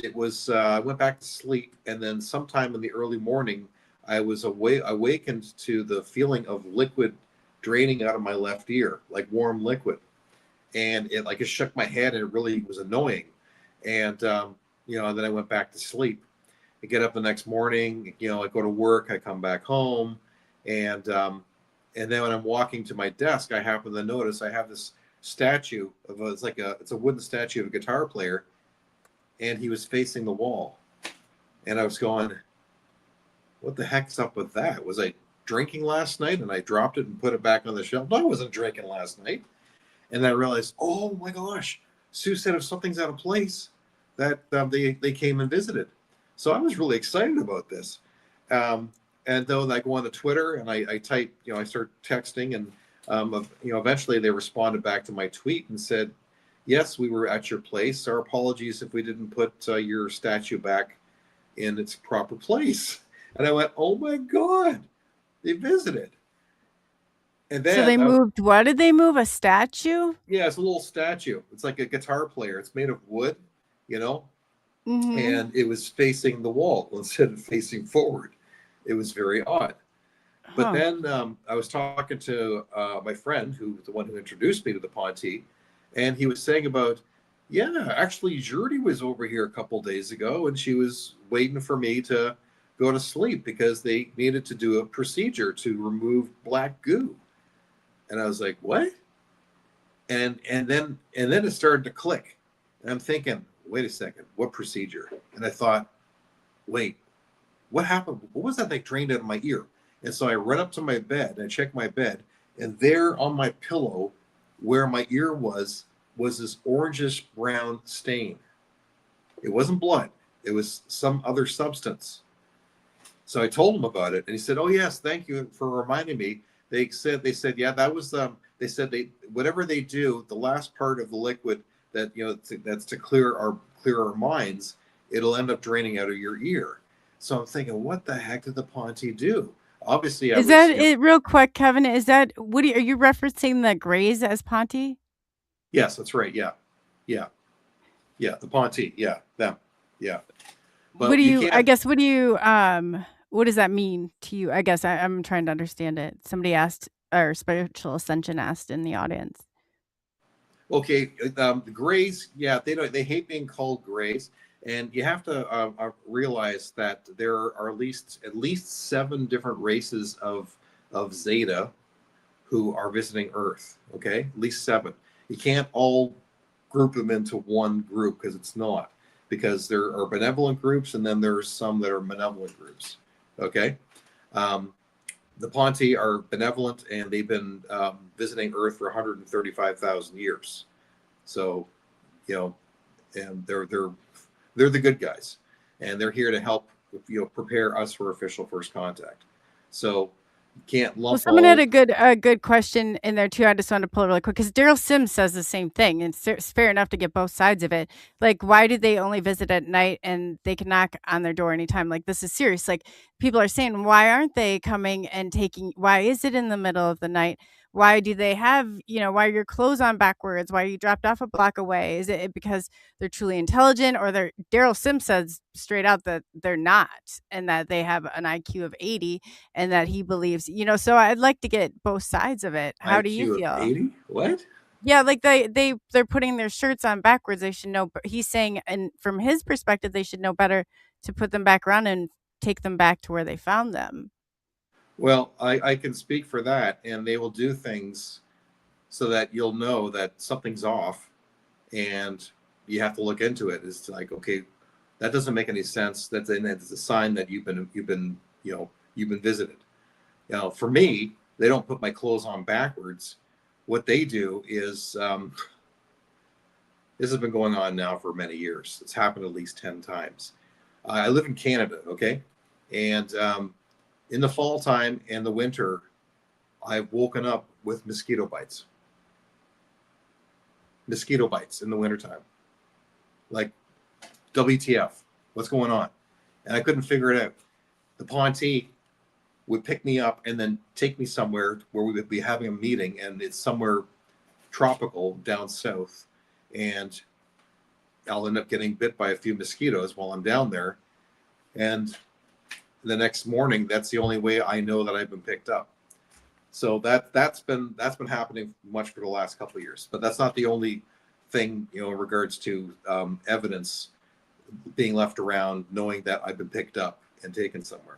F: it was I went back to sleep, and then sometime in the early morning, I was awakened to the feeling of liquid draining out of my left ear, like warm liquid. And it shook my head, and it really was annoying. And and then I went back to sleep. I get up the next morning, I go to work, I come back home, and then when I'm walking to my desk, I happen to notice I have this statue of it's a wooden statue of a guitar player, and he was facing the wall. And I was going, what the heck's up with that? Was I drinking last night and I dropped it and put it back on the shelf? No, I wasn't drinking last night. And then I realized, oh my gosh, Sue said if something's out of place, that they came and visited. So I was really excited about this. And though I go on to Twitter and I type, I start texting, and eventually they responded back to my tweet and said, "Yes, we were at your place. Our apologies if we didn't put your statue back in its proper place." And I went, "Oh my God, they visited." And then
D: So they moved. What did they move? A statue?
F: Yeah, it's a little statue. It's like a guitar player. It's made of wood,
D: Mm-hmm.
F: and it was facing the wall instead of facing forward. It was very odd. But then I was talking to my friend, who the one who introduced me to the Ponte, and he was saying about, yeah, actually, Jordy was over here a couple days ago, and she was waiting for me to go to sleep because they needed to do a procedure to remove black goo. And I was like, what? And then it started to click. And I'm thinking, wait a second, what procedure? And I thought, wait, what happened? What was that drained out of my ear? And so I run up to my bed and I check my bed, and there on my pillow, where my ear was this orangish brown stain. It wasn't blood. It was some other substance. So I told him about it, and he said, "Oh yes, thank you for reminding me." They said, yeah, that was they said they whatever they do, the last part of the liquid that that's to clear our minds, it'll end up draining out of your ear. So I'm thinking, what the heck did the Ponte do? Obviously, I
D: Is
F: was
D: that it? Real quick, Kevin, is that are you referencing the Greys as Ponte?
F: yes, that's right, yeah, yeah, yeah, the Ponte, yeah, them, yeah.
D: What
F: But
D: do
F: you
D: you? I
F: can't.
D: guess. What do you? What does that mean to you? I guess I'm trying to understand it. Somebody asked, or Spiritual Ascension asked in the audience.
F: Okay, the Greys, yeah, they hate being called Greys, and you have to realize that there are at least 7 different races of Zeta who are visiting Earth. Okay, at least 7. You can't all group them into one group because it's not, because there are benevolent groups and then there's some that are malevolent groups. Okay. Um, the Ponte are benevolent, and they've been visiting Earth for 135,000 years. So, you know, and they're the good guys, and they're here to help prepare us for official first contact. So you can't
D: Well,
F: lump
D: someone had
F: all.
D: a good question in there too. I just wanted to pull it really quick because Daryl Sims says the same thing, and it's fair enough to get both sides of it. Like, why do they only visit at night and they can knock on their door anytime? Like, this is serious. Like, people are saying, why aren't they coming and taking? Why is it in the middle of the night? Why do they have, why are your clothes on backwards? Why are you dropped off a block away? Is it because they're truly intelligent, or they're Daryl Sims says straight out that they're not, and that they have an IQ of 80, and that he believes, so I'd like to get both sides of it. How do you
F: IQ of
D: feel?
F: 80? What?
D: Yeah, like they're putting their shirts on backwards. They should know. He's saying, and from his perspective, they should know better to put them back around and take them back to where they found them.
F: Well, I can speak for that, and they will do things so that you'll know that something's off, and you have to look into it. It's like, okay, that doesn't make any sense. That's a sign that you've been visited. For me, they don't put my clothes on backwards. What they do is this has been going on now for many years. It's happened at least 10 times. I live in Canada, okay, and in the fall time and the winter, I've woken up with mosquito bites. Mosquito bites in the wintertime. Like, WTF? What's going on? And I couldn't figure it out. The Ponte would pick me up and then take me somewhere where we would be having a meeting, and it's somewhere tropical down south, and I'll end up getting bit by a few mosquitoes while I'm down there. And the next morning, that's the only way I know that I've been picked up. So that's been happening much for the last couple of years. But that's not the only thing, in regards to evidence being left around, knowing that I've been picked up and taken somewhere.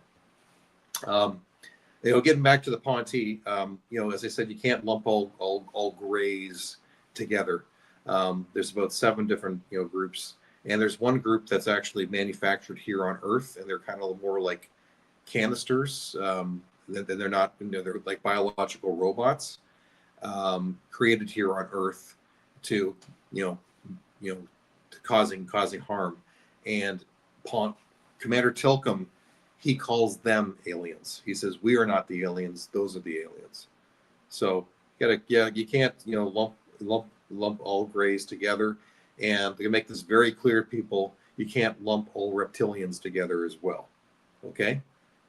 F: Getting back to the Ponte, as I said, you can't lump all Greys together. There's about 7 different groups, and there's one group that's actually manufactured here on Earth, and they're kind of more like canisters. They're not, they're like biological robots created here on Earth to, to causing harm. And Commander Tilcom, he calls them aliens. He says, we are not the aliens; those are the aliens. So you can't lump all Greys together. And to make this very clear, people, you can't lump all reptilians together as well. Okay?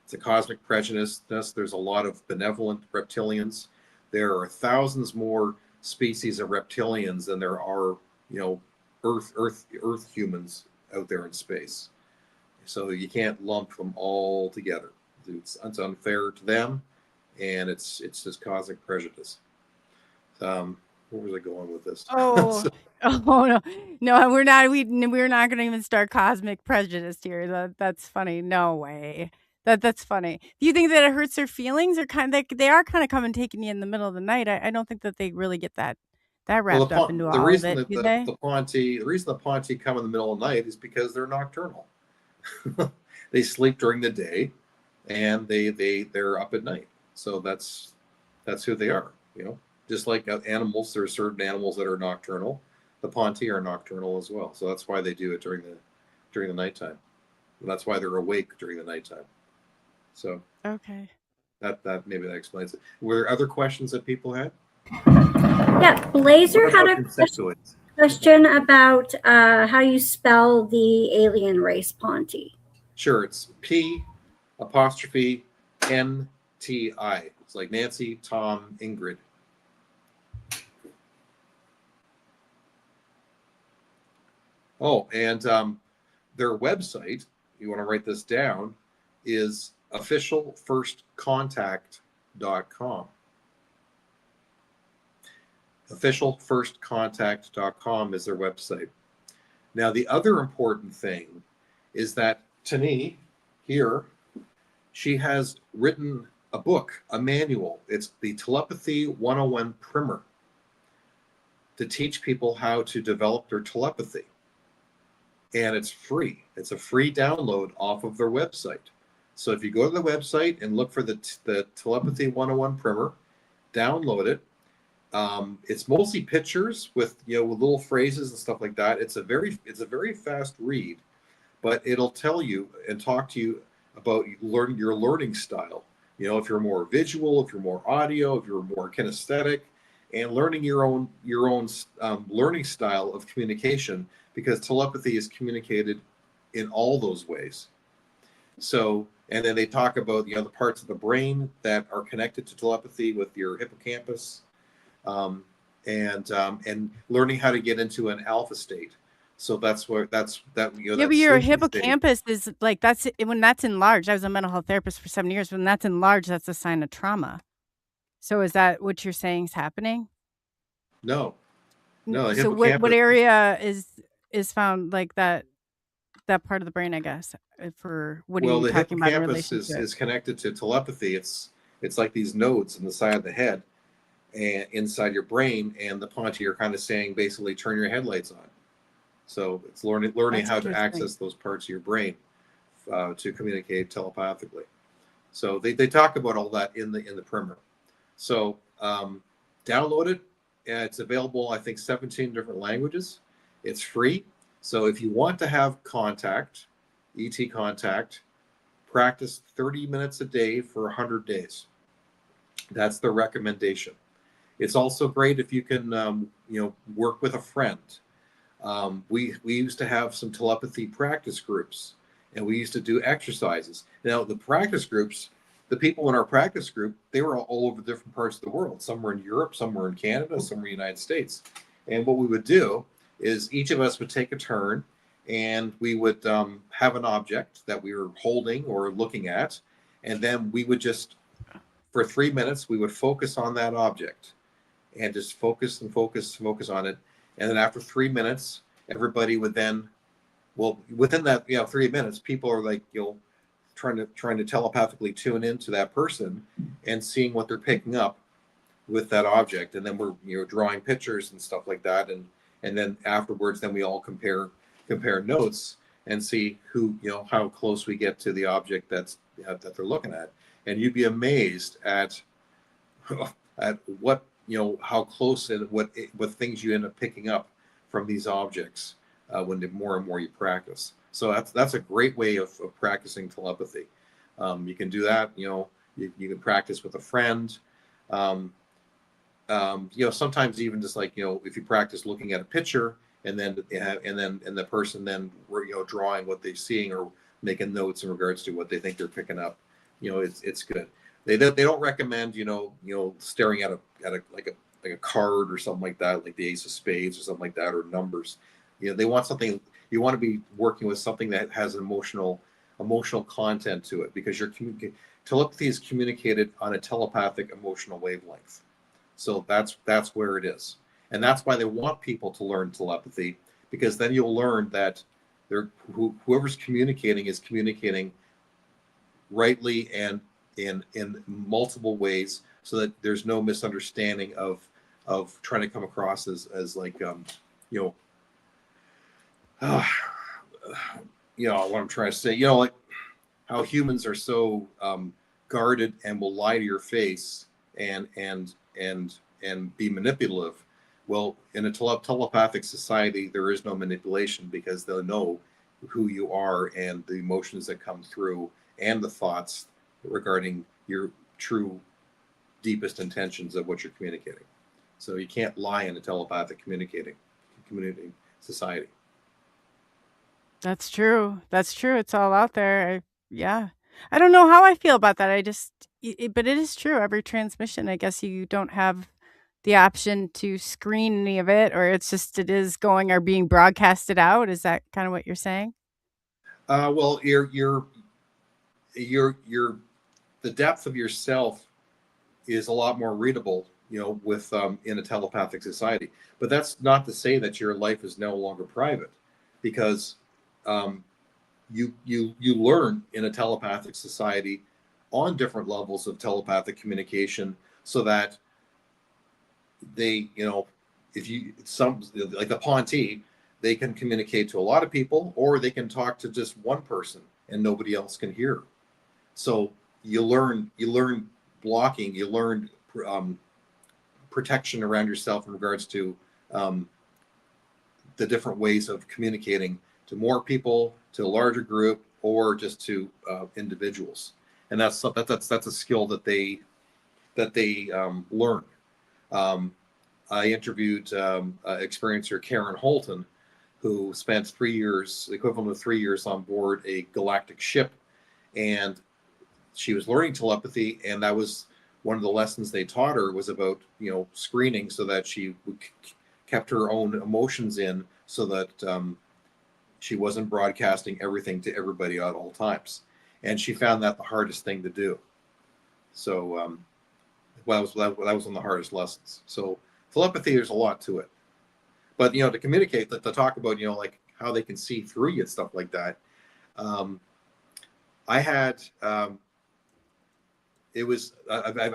F: It's a cosmic prejudice. There's a lot of benevolent reptilians. There are thousands more species of reptilians than there are, Earth humans out there in space. So you can't lump them all together. It's unfair to them, and it's just cosmic prejudice. Where was I going with this?
D: Oh, oh no, we're not. We're not going to even start cosmic prejudice here. That's funny. No way. That's funny. Do you think that it hurts their feelings, or they are kind of coming taking you in the middle of the night? I don't think that they really get that
F: Well,
D: wrapped up into
F: the
D: all of
F: reason
D: it,
F: that
D: do they?
F: the reason the Ponte come in the middle of the night is because they're nocturnal. They sleep during the day, and they're up at night. So that's who they are. Just like animals, there are certain animals that are nocturnal. The Ponte are nocturnal as well. So that's why they do it during the nighttime. And that's why they're awake during the nighttime. So
D: Okay.
F: that maybe that explains it. Were there other questions that people had?
E: Yeah, Blazer
F: What
E: had
F: about
E: a
F: insectoids?
E: question about how you spell the alien race Ponti.
F: Sure, it's P apostrophe N T I. It's like Nancy, Tom, Ingrid. Oh, and their website, you want to write this down, is officialfirstcontact.com. Officialfirstcontact.com is their website. Now, the other important thing is that Tani here, she has written a book, a manual. It's the Telepathy 101 Primer to teach people how to develop their telepathy. And it's free. It's a free download off of their website. So if you go to the website and look for the Telepathy 101 Primer, download it. It's mostly pictures with with little phrases and stuff like that. It's a very fast read, but it'll tell you and talk to you about your learning style. If you're more visual, if you're more audio, if you're more kinesthetic, and learning your own learning style of communication, because telepathy is communicated in all those ways. So, and then they talk about the parts of the brain that are connected to telepathy with your hippocampus, and learning how to get into an alpha state. So that's where that
D: Yeah,
F: that
D: but your
F: sleeping state.
D: hippocampus is like that's when that's enlarged. I was a mental health therapist for 7 years. When that's enlarged, that's a sign of trauma. So is that what you're saying is happening?
F: No, the
D: So what
F: hippocampus.
D: area is found like that part of the brain, I guess, for what are
F: Well,
D: you
F: the
D: talking about in
F: hippocampus
D: relation to it?
F: is connected to telepathy. It's like these nodes in the side of the head and inside your brain, and the Ponti are kind of saying basically turn your headlights on. So it's learning
D: That's
F: how to
D: interesting.
F: access those parts of your brain to communicate telepathically. So they talk about all that in the primer. So download it. It's available, I think, 17 different languages. It's free. So if you want to have contact, ET contact, practice 30 minutes a day for 100 days. That's the recommendation. It's also great if you can, work with a friend. We used to have some telepathy practice groups, and we used to do exercises. Now, the practice groups, the people in our practice group, they were all over different parts of the world. Some were in Europe, some were in Canada, some were in the United States. And what we would do is each of us would take a turn, and we would have an object that we were holding or looking at, and then we would just, for 3 minutes, we would focus on that object and just focus and focus on it. And then after 3 minutes, everybody would then, within that 3 minutes, people are like trying to telepathically tune into that person and seeing what they're picking up with that object. And then we're drawing pictures and stuff like that. And then afterwards, then we all compare notes and see who how close we get to the object that they're looking at. And you'd be amazed at what how close and what things you end up picking up from these objects when the more and more you practice. So that's a great way of practicing telepathy. You can do that. You can practice with a friend. Sometimes even just like if you practice looking at a picture and the person then drawing what they're seeing or making notes in regards to what they think they're picking up. It's good. They don't recommend staring at a card or something like that, like the ace of spades or something like that, or numbers. They want something. You want to be working with something that has emotional content to it, because telepathy is communicated on a telepathic emotional wavelength. So that's where it is, and that's why they want people to learn telepathy, because then you'll learn that whoever's communicating is communicating rightly and in multiple ways, so that there's no misunderstanding of trying to come across as like what I'm trying to say, like how humans are so guarded and will lie to your face and be manipulative. Well, in a telepathic society, there is no manipulation, because they'll know who you are and the emotions that come through and the thoughts regarding your true deepest intentions of what you're communicating. So you can't lie in a telepathic communicating society.
D: That's true. That's true. It's all out there. Yeah. I don't know how I feel about that. I just, but it is true. Every transmission, I guess you don't have the option to screen any of it, or it's just, it is going or being broadcasted out. Is that kind of what you're saying?
F: Well, your the depth of yourself is a lot more readable, with in a telepathic society. But that's not to say that your life is no longer private, because you learn in a telepathic society on different levels of telepathic communication, so that they, if you some like the Ponte, they can communicate to a lot of people, or they can talk to just one person and nobody else can hear. So you learn blocking, you learn protection around yourself in regards to the different ways of communicating to more people, to a larger group, or just to individuals. And that's a skill that they learn. I interviewed experiencer Karen Holton, who spent 3 years, the equivalent of 3 years, on board a galactic ship, and she was learning telepathy, and that was one of the lessons they taught her, was about screening, so that she kept her own emotions in, so that she wasn't broadcasting everything to everybody at all times. And she found that the hardest thing to do. So that was one of the hardest lessons. So telepathy, there's a lot to it, but to communicate, to talk about like how they can see through you and stuff like that. I had I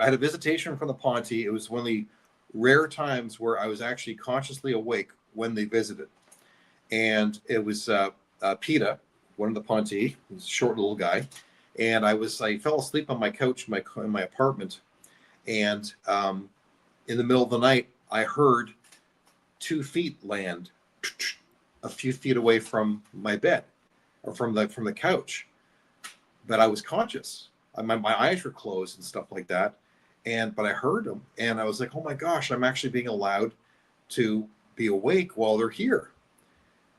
F: had a visitation from the Ponte. It was one of the rare times where I was actually consciously awake when they visited, and it was PETA, one of the Ponte. He was a short little guy, and I fell asleep on my couch in my apartment, and in the middle of the night, I heard 2 feet land a few feet away from my bed, or from the couch, but I was conscious. My eyes were closed and stuff like that, but I heard them, and I was like, oh my gosh, I'm actually being allowed to be awake while they're here.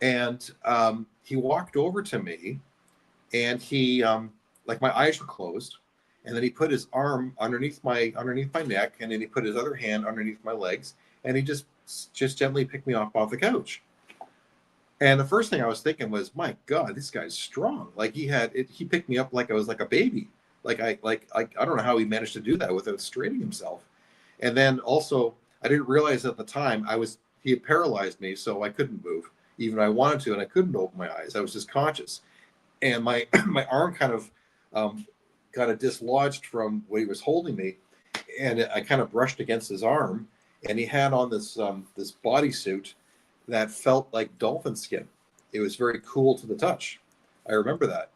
F: And he walked over to me, and he like, my eyes were closed, and then he put his arm underneath my neck, and then he put his other hand underneath my legs, and he just gently picked me up off the couch. And the first thing I was thinking was, my God, this guy's strong. Like, he picked me up like I was like a baby. Like I don't know how he managed to do that without straining himself. And then also, I didn't realize at the time he had paralyzed me, so I couldn't move, even if I wanted to, and I couldn't open my eyes. I was just conscious, and my my arm kind of dislodged from where he was holding me, and I kind of brushed against his arm, and he had on this bodysuit that felt like dolphin skin. It was very cool to the touch. I remember that.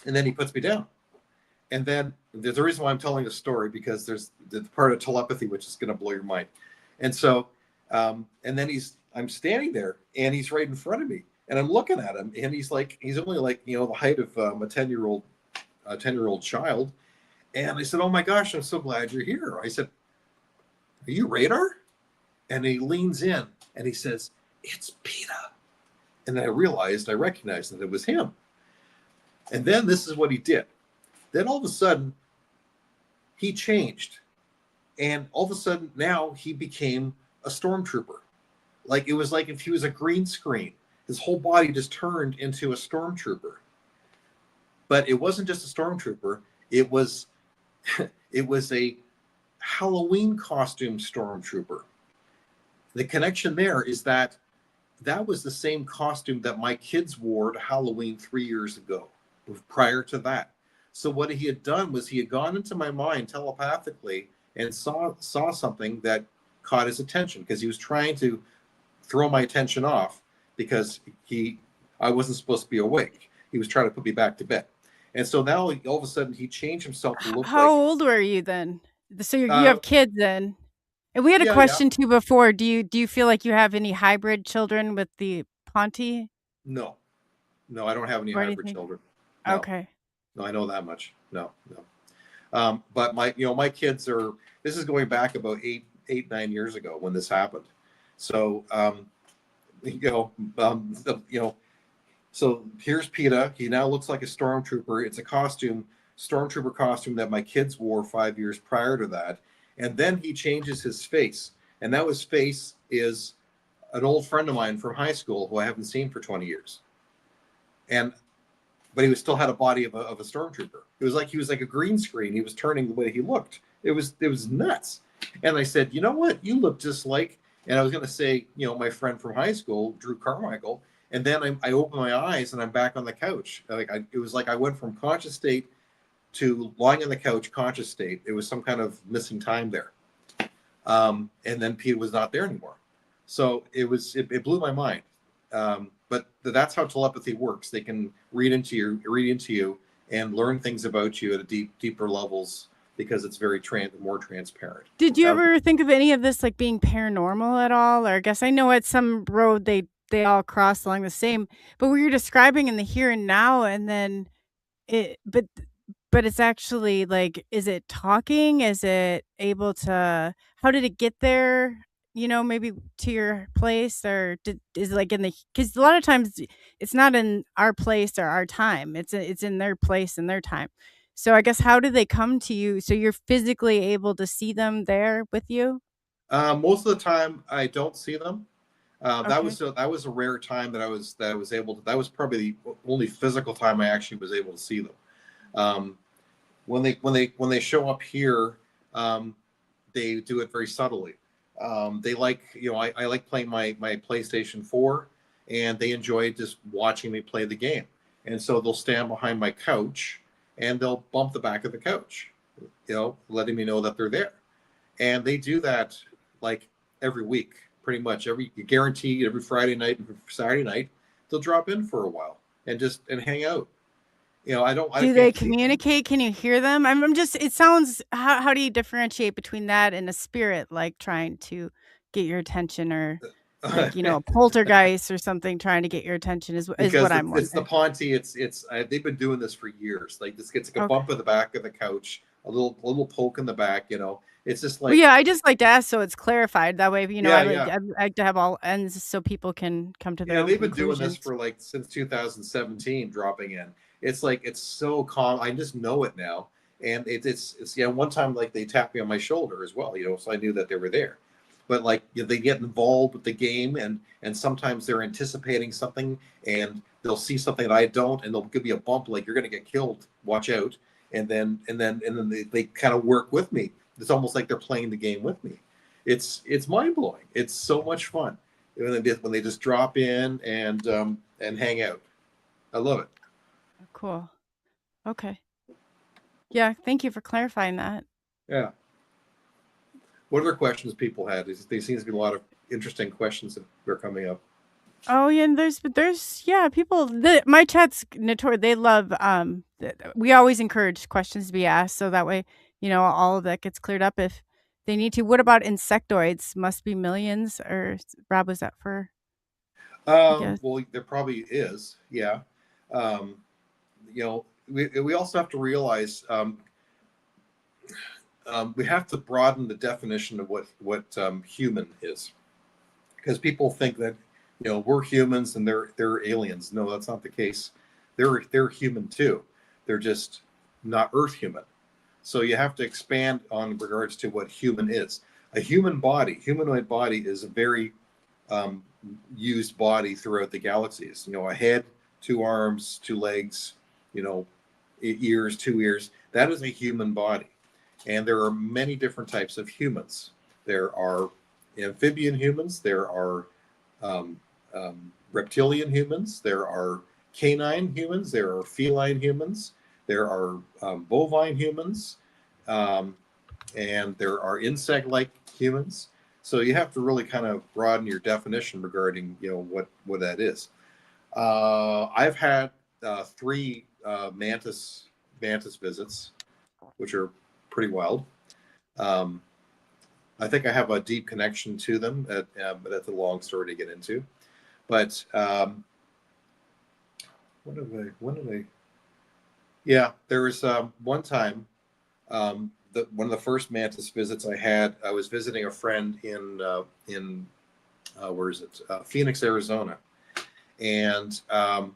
F: And then he puts me down. And then there's a reason why I'm telling this story, because there's the part of telepathy which is going to blow your mind. And so, and then I'm standing there, and he's right in front of me, and I'm looking at him, and he's only like, the height of a 10-year-old child. And I said, oh my gosh, I'm so glad you're here. I said, are you Radar? And he leans in and he says, it's PETA. And then I recognized that it was him. And then this is what he did. Then all of a sudden, he changed. And all of a sudden, now he became a stormtrooper. Like, it was like if he was a green screen. His whole body just turned into a stormtrooper. But it wasn't just a stormtrooper. It was a Halloween costume stormtrooper. The connection there is that was the same costume that my kids wore to Halloween 3 years ago, prior to that. So what he had done was he had gone into my mind telepathically and saw something that caught his attention, because he was trying to throw my attention off, because I wasn't supposed to be awake. He was trying to put me back to bed. And so now all of a sudden he changed himself to look
D: How old were you then? So you have kids then. And we had a
F: Yeah.
D: question too before. Do you feel like you have any hybrid children with the Ponte?
F: No, I don't have any
D: Or
F: hybrid
D: anything?
F: children. No.
D: Okay.
F: No, I know that much. No, no. But my kids are. This is going back about 9 years ago when this happened. So, so here's PETA. He now looks like a stormtrooper. It's a stormtrooper costume that my kids wore 5 years prior to that. And then he changes his face. And now his face is an old friend of mine from high school who I haven't seen for 20 years. But he still had a body of a stormtrooper. It was like he was like a green screen. He was turning the way he looked. It was nuts. And I said, you know what? You look just like, and I was going to say, my friend from high school, Drew Carmichael. And then I opened my eyes and I'm back on the couch. It was like I went from conscious state to lying on the couch, conscious state. It was some kind of missing time there. And then Pete was not there anymore. So it blew my mind. But that's how telepathy works. They can read into you and learn things about you at a deeper levels because it's very more transparent.
D: Did you ever think of any of this like being paranormal at all? Or I guess I know at some road they all cross along the same, but what you're describing in the here and now, and then but it's actually like, is it talking? Is it able to? How did it get there? Maybe to your place, or is it like in the? Because a lot of times it's not in our place or our time. It's in their place and their time. So I guess how do they come to you? So you're physically able to see them there with you?
F: Most of the time, I don't see them. That
D: Okay.
F: was a rare time that I was able to. That was probably the only physical time I actually was able to see them. When they show up here, they do it very subtly. They like I like playing my PlayStation 4, and they enjoy just watching me play the game. And so they'll stand behind my couch and they'll bump the back of the couch, letting me know that they're there. And they do that like every week, pretty much guaranteed every Friday night and Saturday night, they'll drop in for a while and hang out. I
D: Do they
F: can't see them.
D: communicate? Can you hear them? I'm just, it sounds, how do you differentiate between that and a spirit, like trying to get your attention, or like, a poltergeist or something trying to get your attention is
F: Because
D: what I'm
F: it's the
D: wondering.
F: Ponte. They've been doing this for years. Like this gets like a
D: Okay.
F: bump in the back of the couch, a little poke in the back. It's just
D: Well,
F: like
D: yeah, I just like to ask so it's clarified. That way,
F: yeah, yeah,
D: I like to have all ends so people can come to their
F: yeah.
D: own
F: They've been doing this
D: conclusions.
F: for like since 2017, dropping in. It's like it's so calm. I just know it now, and it's One time like they tapped me on my shoulder as well. So I knew that they were there. But like they get involved with the game, and sometimes they're anticipating something, and they'll see something that I don't, and they'll give me a bump like you're going to get killed. Watch out! And then they kind of work with me. It's almost like they're playing the game with me. It's mind blowing. It's so much fun when they just drop in and hang out. I love it.
D: Cool. Okay. Yeah. Thank you for clarifying that.
F: Yeah. What other questions people had? There seems to be a lot of interesting questions that are coming up.
D: Oh yeah, and there's yeah, people my chat's notorious. They love we always encourage questions to be asked so that way, all of that gets cleared up if they need to. What about insectoids? Must be millions, or Rob, was that for, I guess.
F: Well, there probably is. Yeah. Um, we also have to realize we have to broaden the definition of what human is, because people think that we're humans and they're aliens. No, that's not the case. They're human too. They're just not Earth human. So you have to expand on regards to what human is. A humanoid body, is a very used body throughout the galaxies. A head, two arms, two legs, ears, two ears. That is a human body. And there are many different types of humans. There are amphibian humans. There are reptilian humans. There are canine humans. There are feline humans. There are bovine humans. And there are insect-like humans. So you have to really kind of broaden your definition regarding, what that is. I've had 3 mantis visits, which are pretty wild. I think I have a deep connection to them, but that's a long story to get into. But when did I? Yeah, there was one time, one of the first mantis visits I had. I was visiting a friend in where is it? Phoenix, Arizona, and I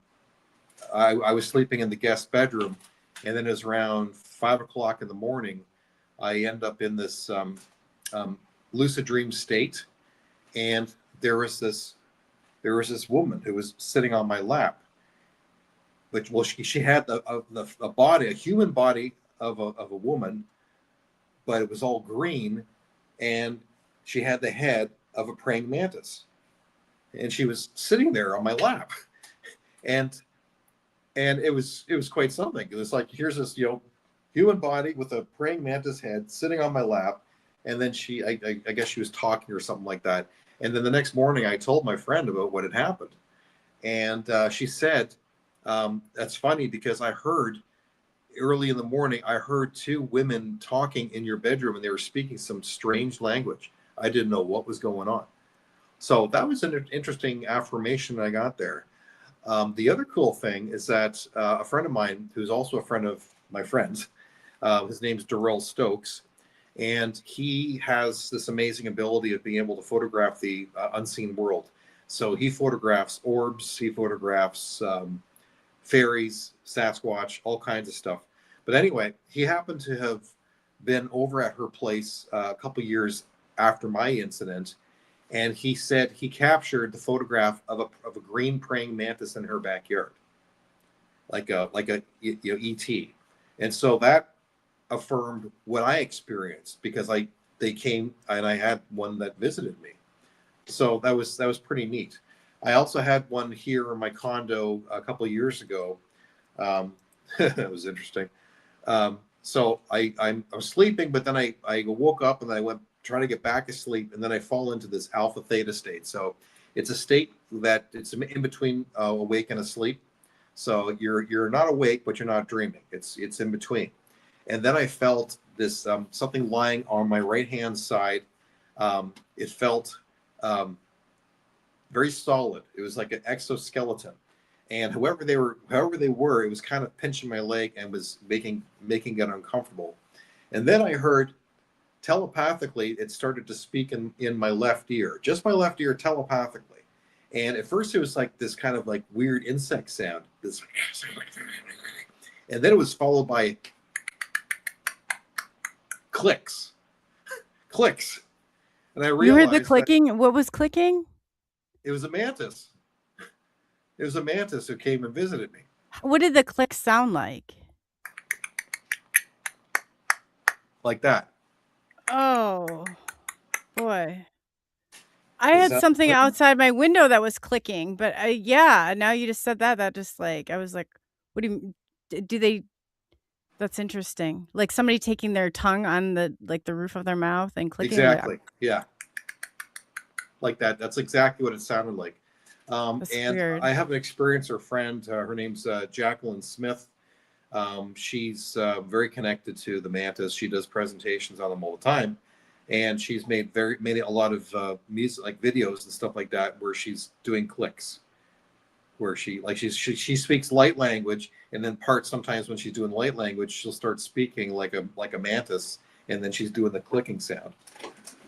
F: was sleeping in the guest bedroom, and then it was around 5 o'clock in the morning. I end up in this um, lucid dream state, and there was this woman who was sitting on my lap. But well, she had a body, a human body of a woman, but it was all green, and she had the head of a praying mantis, and she was sitting there on my lap, and it was quite something. It was like, here's this human body with a praying mantis head sitting on my lap, and then I guess she was talking or something like that. And then the next morning, I told my friend about what had happened, and she said, "That's funny because I heard early in the morning, I heard two women talking in your bedroom, and they were speaking some strange language. I didn't know what was going on." So that was an interesting affirmation I got there. The other cool thing is that a friend of mine, who's also a friend of my friend's, his name's Darrell Stokes, and he has this amazing ability of being able to photograph the unseen world. So he photographs orbs, he photographs fairies, Sasquatch, all kinds of stuff. But anyway, he happened to have been over at her place a couple years after my incident, and he said he captured the photograph of a green praying mantis in her backyard, like a ET. And so that affirmed what I experienced because they came and I had one that visited me. So that was pretty neat. I also had one here in my condo a couple of years ago. That was interesting. So I was sleeping, but then I woke up and then I went trying to get back to sleep, and then I fall into this alpha theta state. So it's a state that it's in between awake and asleep. So you're not awake, but you're not dreaming. It's in between. And then I felt this something lying on my right hand side. It felt very solid. It was like an exoskeleton, and however they were, it was kind of pinching my leg and was making it uncomfortable. And then I heard telepathically, it started to speak in my left ear, just my left ear telepathically. And at first, it was like this kind of like weird insect sound, this, and then it was followed by clicks, clicks, and I
D: You heard the
F: realized that
D: clicking? What was clicking?
F: it was a mantis. It was a mantis who came and visited me,
D: What did the clicks sound like?
F: like that.
D: Oh, boy. I
F: Is
D: had
F: that
D: something
F: clicking?
D: outside my window that was clicking, but yeah, now you just said that. That just like, I was like, what do you, do they, that's interesting. Like somebody taking their tongue on the roof of their mouth and clicking and like,
F: Exactly. Yeah, like that. That's exactly what it sounded like.
D: that's
F: And
D: weird.
F: I have an experiencer friend. Her name's Jacqueline Smith. She's very connected to the mantis. She does presentations on them all the time, and she's made a lot of music, like videos and stuff like that, where she's doing clicks, where she speaks light language, and then parts sometimes when she's doing light language, she'll start speaking like a mantis, and then she's doing the clicking sound.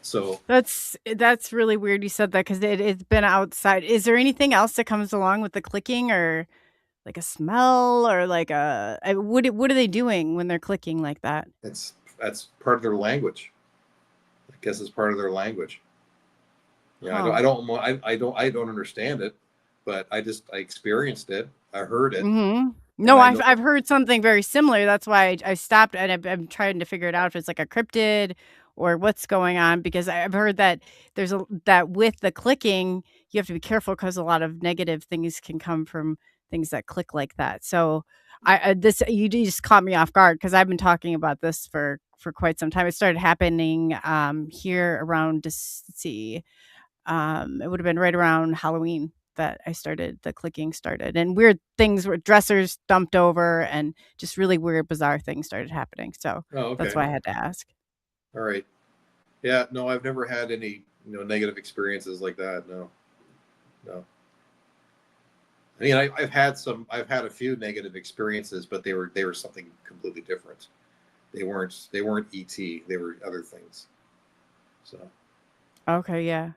F: So
D: That's really weird you said that because it's been outside. Is there anything else that comes along with the clicking or like a smell or like what are they doing when they're clicking like that?
F: that's part of their language. I guess it's part of their language. Yeah,
D: Huh.
F: I don't understand it, but I experienced it. I heard it,
D: Mhm.
F: and
D: No,
F: I
D: I've
F: know.
D: I've heard something very similar. That's why I stopped and I'm trying to figure it out if it's like a cryptid or what's going on because I've heard that that with the clicking, you have to be careful because a lot of negative things can come from things that click like that. So I this you just caught me off guard because I've been talking about this for quite some time. It started happening here around let's see it would have been right around Halloween that the clicking started and weird things were dressers dumped over and just really weird, bizarre things started happening. So
F: Oh,
D: that's
F: okay,
D: why I had to ask.
F: all right. Yeah, no, I've never had any negative experiences like that. No, no. I mean, I've had a few negative experiences, but they were something completely different. They weren't ET. They were other things. So
D: Okay, yeah.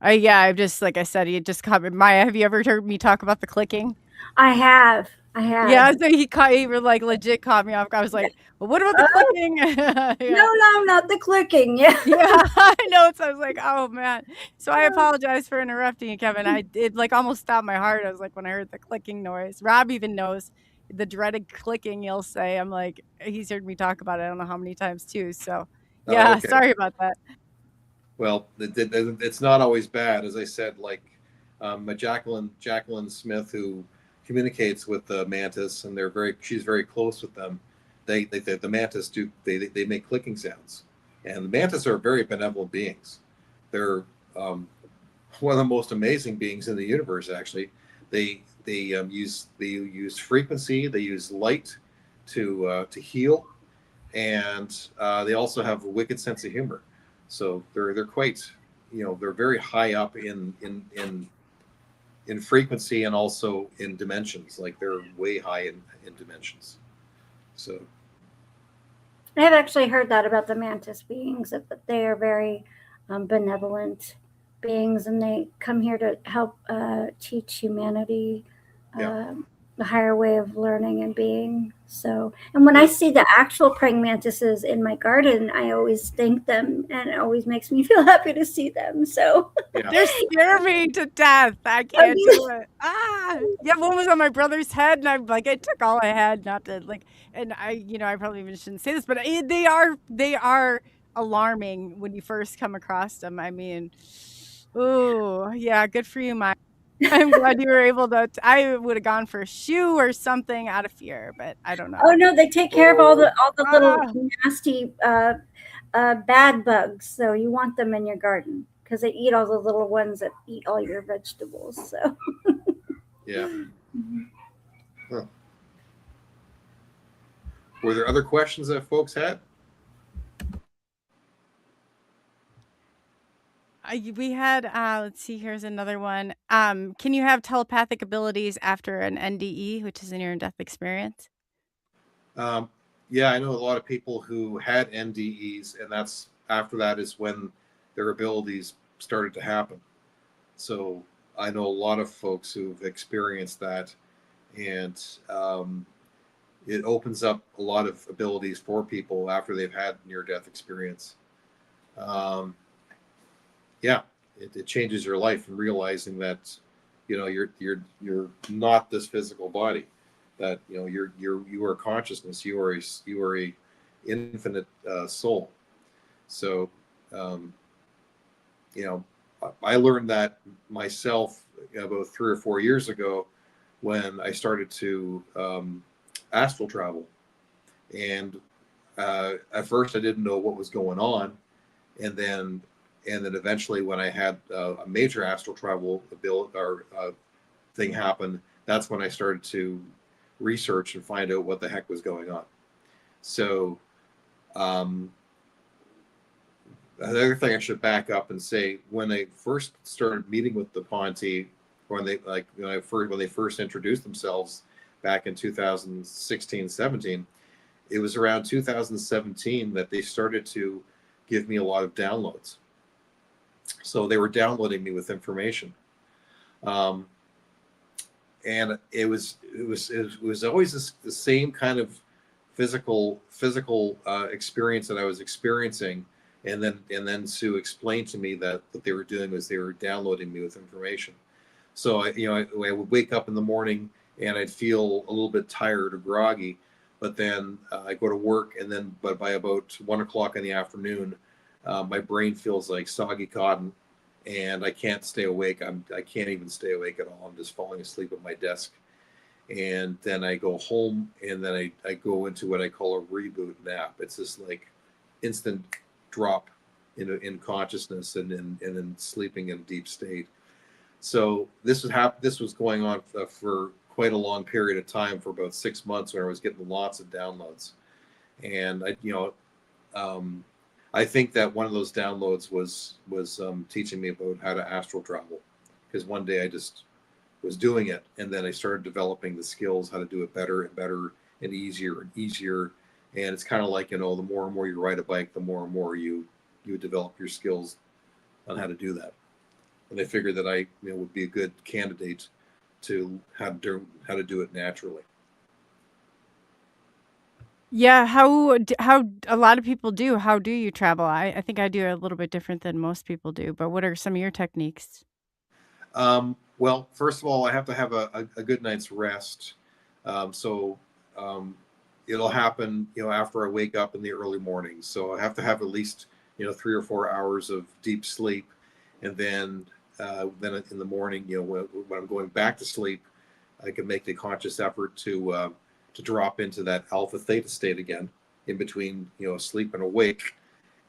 D: Yeah, I've just like I said, he just caught me. Maya, have you ever heard me talk about the clicking?
E: I have. I
D: Yeah,
E: have.
D: so he like legit caught me off. I was like, well, what about the
E: Oh,
D: clicking?
E: no,
D: Yeah.
E: no, not the clicking. Yeah.
D: Yeah, I know. So I was like, oh man. So I apologize for interrupting you, Kevin. It like almost stopped my heart. I was like when I heard the clicking noise. Rob even knows the dreaded clicking you'll say. I'm like, he's heard me talk about it I don't know how many times too. So
F: oh,
D: yeah,
F: okay.
D: sorry about that.
F: Well, it's not always bad, as I said. Like Jacqueline Smith, who communicates with the mantis, and she's very close with them. The mantis they make clicking sounds, and the mantis are very benevolent beings. They're one of the most amazing beings in the universe. Actually, they use frequency, they use light to heal, and they also have a wicked sense of humor. So they're quite, they're very high up in frequency and also in dimensions. Like they're way high in dimensions. So
E: I have actually heard that about the mantis beings, that they are very benevolent beings and they come here to help teach humanity
F: yeah,
E: um, the higher way of learning and being. So, and when I
F: yeah,
E: see the actual praying mantises in my garden, I always thank them and it always makes me feel happy to see them. So,
F: yeah.
D: They're scaring me to death. I can't do it. Yeah, one was on my brother's head, and I'm like, I took all I had, not to like, and I probably even shouldn't say this, but they are alarming when you first come across them. I mean, ooh, yeah, good for you, Mike. I'm glad you were able to. I would have gone for a shoe or something out of fear, but I don't
E: oh
D: know.
E: no, they take care of
F: Oh,
E: all the little
D: Ah,
E: nasty bad bugs. So you want them in your garden because they eat all the little ones that eat all your vegetables. So.
F: yeah. Huh. Were there other questions that folks had?
D: we had. Let's see. Here's another one. Can you have telepathic abilities after an NDE, which is a near-death experience?
F: Um, yeah, I know a lot of people who had NDEs, and that's after that is when their abilities started to happen. So I know a lot of folks who've experienced that, and it opens up a lot of abilities for people after they've had near-death experience. Yeah, it changes your life and realizing that you're not this physical body, that you are consciousness, you are a infinite soul. So um, you know I learned that myself about 3 or 4 years ago when I started to astral travel, and at first I didn't know what was going on, and then eventually when I had a major astral travel ability or thing happen, that's when I started to research and find out what the heck was going on. So um, another thing I should back up and say, when I first started meeting with the Ponte, when they first introduced themselves back in 2016-17, it was around 2017 that they started to give me a lot of downloads. So they were downloading me with information, um, and it was always the same kind of physical experience that I was experiencing, and then Sue explained to me that what they were doing was they were downloading me with information. So I would wake up in the morning and I'd feel a little bit tired or groggy, but then I go to work, and then but by about 1 o'clock in the afternoon, my brain feels like soggy cotton, and I can't stay awake. I can't even stay awake at all. I'm just falling asleep at my desk, and then I go home, and then I go into what I call a reboot nap. It's this like instant drop in consciousness and in sleeping in a deep state. So this was going on for quite a long period of time, for about 6 months, where I was getting lots of downloads, and I think that one of those downloads was teaching me about how to astral travel, because one day I just was doing it, and then I started developing the skills how to do it better and better and easier. And it's kind of like, the more and more you ride a bike, the more and more you develop your skills on how to do that. And I figured that I would be a good candidate to how to do it naturally.
D: Yeah, how a lot of people do. How do you travel? I think I do a little bit different than most people do, but what are some of your techniques?
F: Well, first of all, I have to have a good night's rest. So it'll happen, after I wake up in the early mornings. So I have to have at least, 3 or 4 hours of deep sleep. And then in the morning, when I'm going back to sleep, I can make a conscious effort to drop into that alpha theta state again in between, sleep and awake.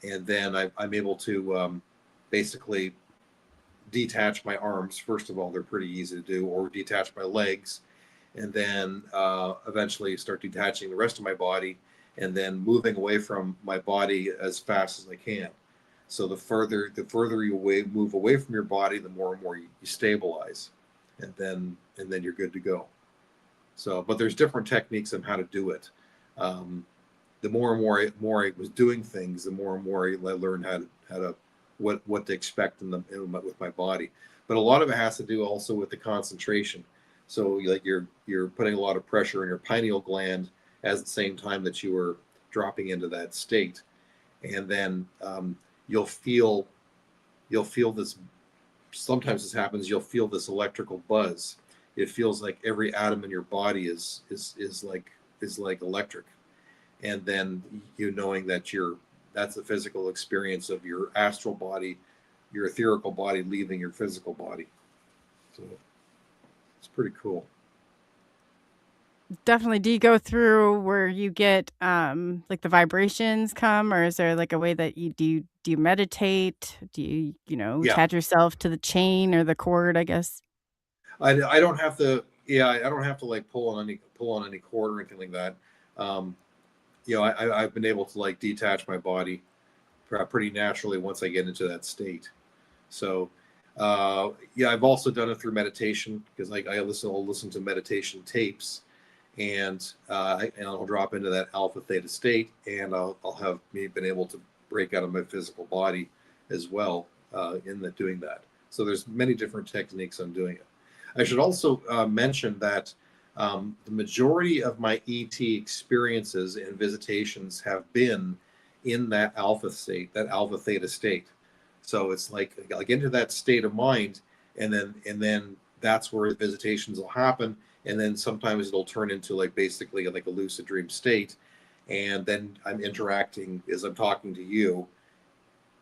F: And then I'm able to basically detach my arms. First of all, they're pretty easy to do, or detach my legs, and then eventually start detaching the rest of my body, and then moving away from my body as fast as I can. So the further you move away from your body, the more and more you stabilize, and then you're good to go. So, but there's different techniques on how to do it. The more and more I was doing things, the more and more I learned how to what to expect with my body. But a lot of it has to do also with the concentration. So like you're putting a lot of pressure in your pineal gland at the same time that you are dropping into that state, and then you'll feel this. Sometimes this happens. You'll feel this electrical buzz. It feels like every atom in your body is like electric, and then knowing that that's the physical experience of your astral body, your etherical body leaving your physical body. So it's pretty cool.
D: Definitely. Do you go through where you get like the vibrations come, or is there like a way that do you meditate? Do you,
F: Yeah,
D: attach yourself to the chain or the cord, I guess?
F: I don't have to. Yeah, I don't have to like pull on any cord or anything like that. Um, I've been able to like detach my body pretty naturally once I get into that state. So, I've also done it through meditation because I'll listen to meditation tapes, and I'll drop into that alpha theta state, and I'll have been able to break out of my physical body as well doing that. So there's many different techniques on doing it. I should also mention that the majority of my ET experiences and visitations have been in that alpha state, that alpha theta state. So it's like into that state of mind, and then that's where visitations will happen, and then sometimes it'll turn into like basically like a lucid dream state, and then I'm interacting as I'm talking to you,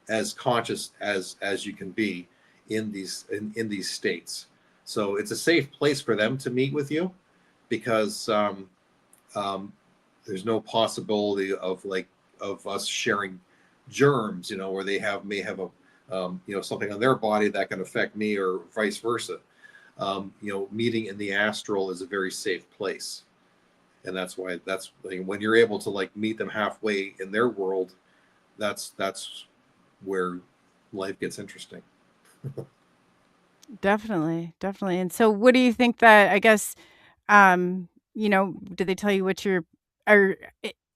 F: as conscious as you can be in these states. So it's a safe place for them to meet with you, because there's no possibility of us sharing germs, where they may have a something on their body that can affect me, or vice versa. Meeting in the astral is a very safe place, and that's like, when you're able to like meet them halfway in their world, that's where life gets interesting.
D: Definitely, definitely. And so what do you think that, I guess, did they tell you what your or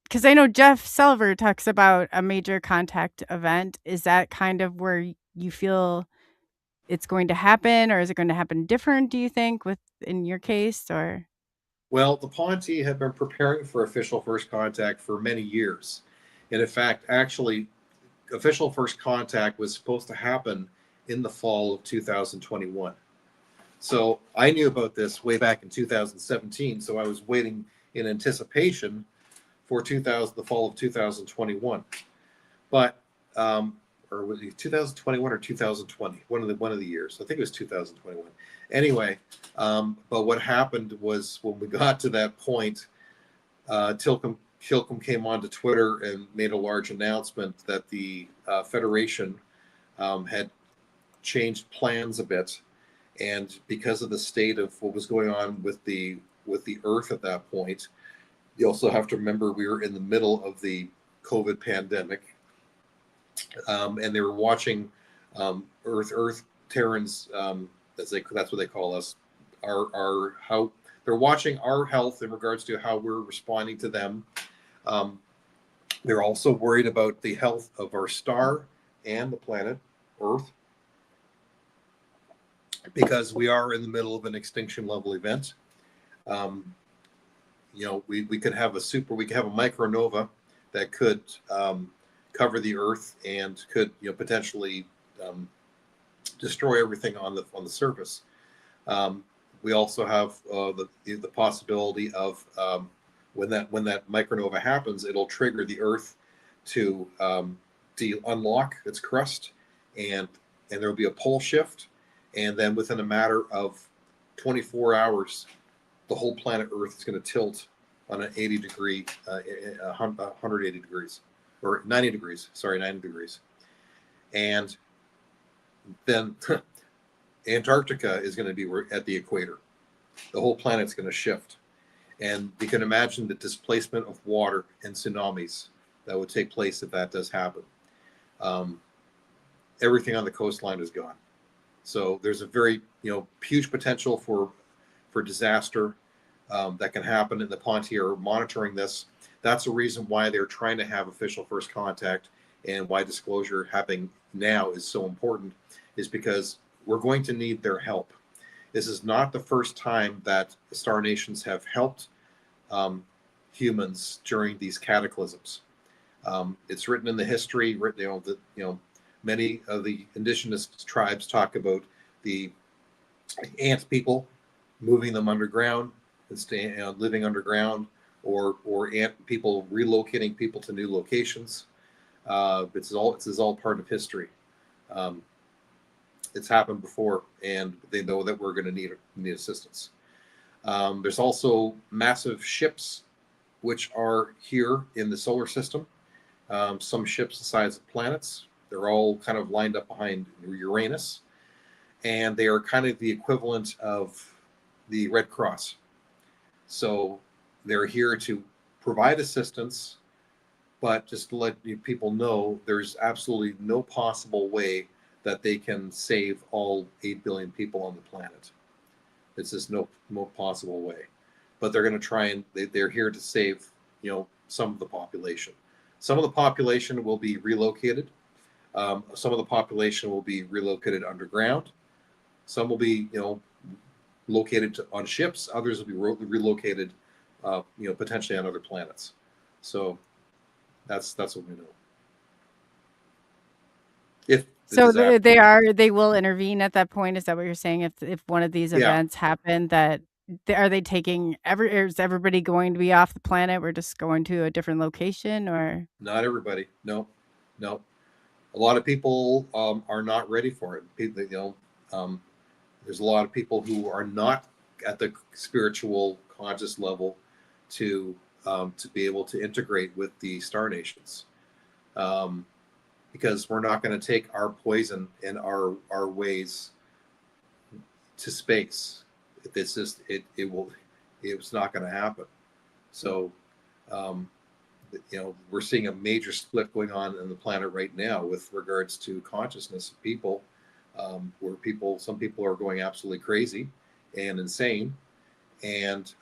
D: because I know Jeff Silver talks about a major contact event. Is that kind of where you feel it's going to happen, or is it going to happen different, do you think, with in your case, or
F: Well, the Ponte have been preparing for official first contact for many years. And in fact, actually, official first contact was supposed to happen in the fall of 2021. So I knew about this way back in 2017. So I was waiting in anticipation for the fall of 2021. But or was it 2021 or 2020? One of the years. I think it was 2021. Anyway, but what happened was, when we got to that point, Tilcom came onto Twitter and made a large announcement that the Federation had changed plans a bit, and because of the state of what was going on with the Earth at that point, you also have to remember we were in the middle of the COVID pandemic, and they were watching Earth Terrans, that's what they call us, our how they're watching our health in regards to how we're responding to them. Um, they're also worried about the health of our star and the planet Earth, because we are in the middle of an extinction level event. Um, we could have we could have a micronova that could cover the Earth and could potentially um, destroy everything on the surface. We also have the possibility of when that micronova happens, it'll trigger the Earth to unlock its crust, and there will be a pole shift, and then within a matter of 24 hours, the whole planet Earth is going to tilt on an 80 degree, 180 degrees, or 90 degrees. Sorry, 90 degrees, and then Antarctica is going to be at the equator. The whole planet's going to shift. And you can imagine the displacement of water and tsunamis that would take place if that does happen. Everything on the coastline is gone. So there's a very huge potential for disaster that can happen. And the Ponte are monitoring this. That's the reason why they're trying to have official first contact, and why disclosure happening now is so important, is because we're going to need their help. This is not the first time that star nations have helped humans during these cataclysms. It's written in the history. Many of the indigenous tribes talk about the ant people, moving them underground and living underground, or ant people relocating people to new locations. This is all part of history. It's happened before, and they know that we're going to need assistance. There's also massive ships which are here in the solar system. Some ships the size of planets. They're all kind of lined up behind Uranus, and they are kind of the equivalent of the Red Cross. So they're here to provide assistance, but just to let people know, there's absolutely no possible way that they can save all 8 billion people on the planet. It's just no possible way. But they're going to try, and they're here to save, some of the population. Some of the population will be relocated. Some of the population will be relocated underground. Some will be, located on ships. Others will be relocated, potentially on other planets. So that's what we know. If
D: So they will intervene at that point. Is that what you're saying? If one of these events happen, that are they taking is everybody going to be off the planet? We're just going to a different location, or
F: not everybody? No. A lot of people are not ready for it. People, there's a lot of people who are not at the spiritual conscious level to be able to integrate with the star nations. Because we're not going to take our poison and our ways to space. It's not going to happen. So, we're seeing a major split going on in the planet right now with regards to consciousness of people, where some people are going absolutely crazy and insane, and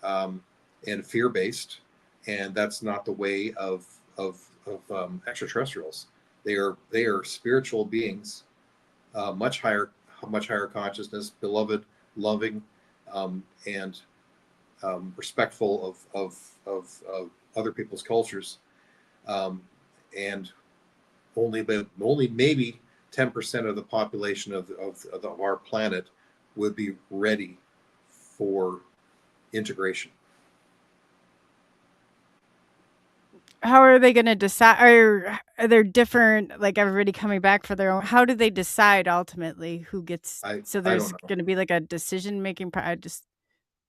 F: fear-based, and that's not the way of extraterrestrials. They are spiritual beings, much higher consciousness, beloved, loving, and respectful of other people's cultures, and only maybe 10% of the population of our planet would be ready for integration.
D: how are they going to decide? Are there different, like everybody coming back for their own? How do they decide ultimately who gets? So there's going to be like a decision making. I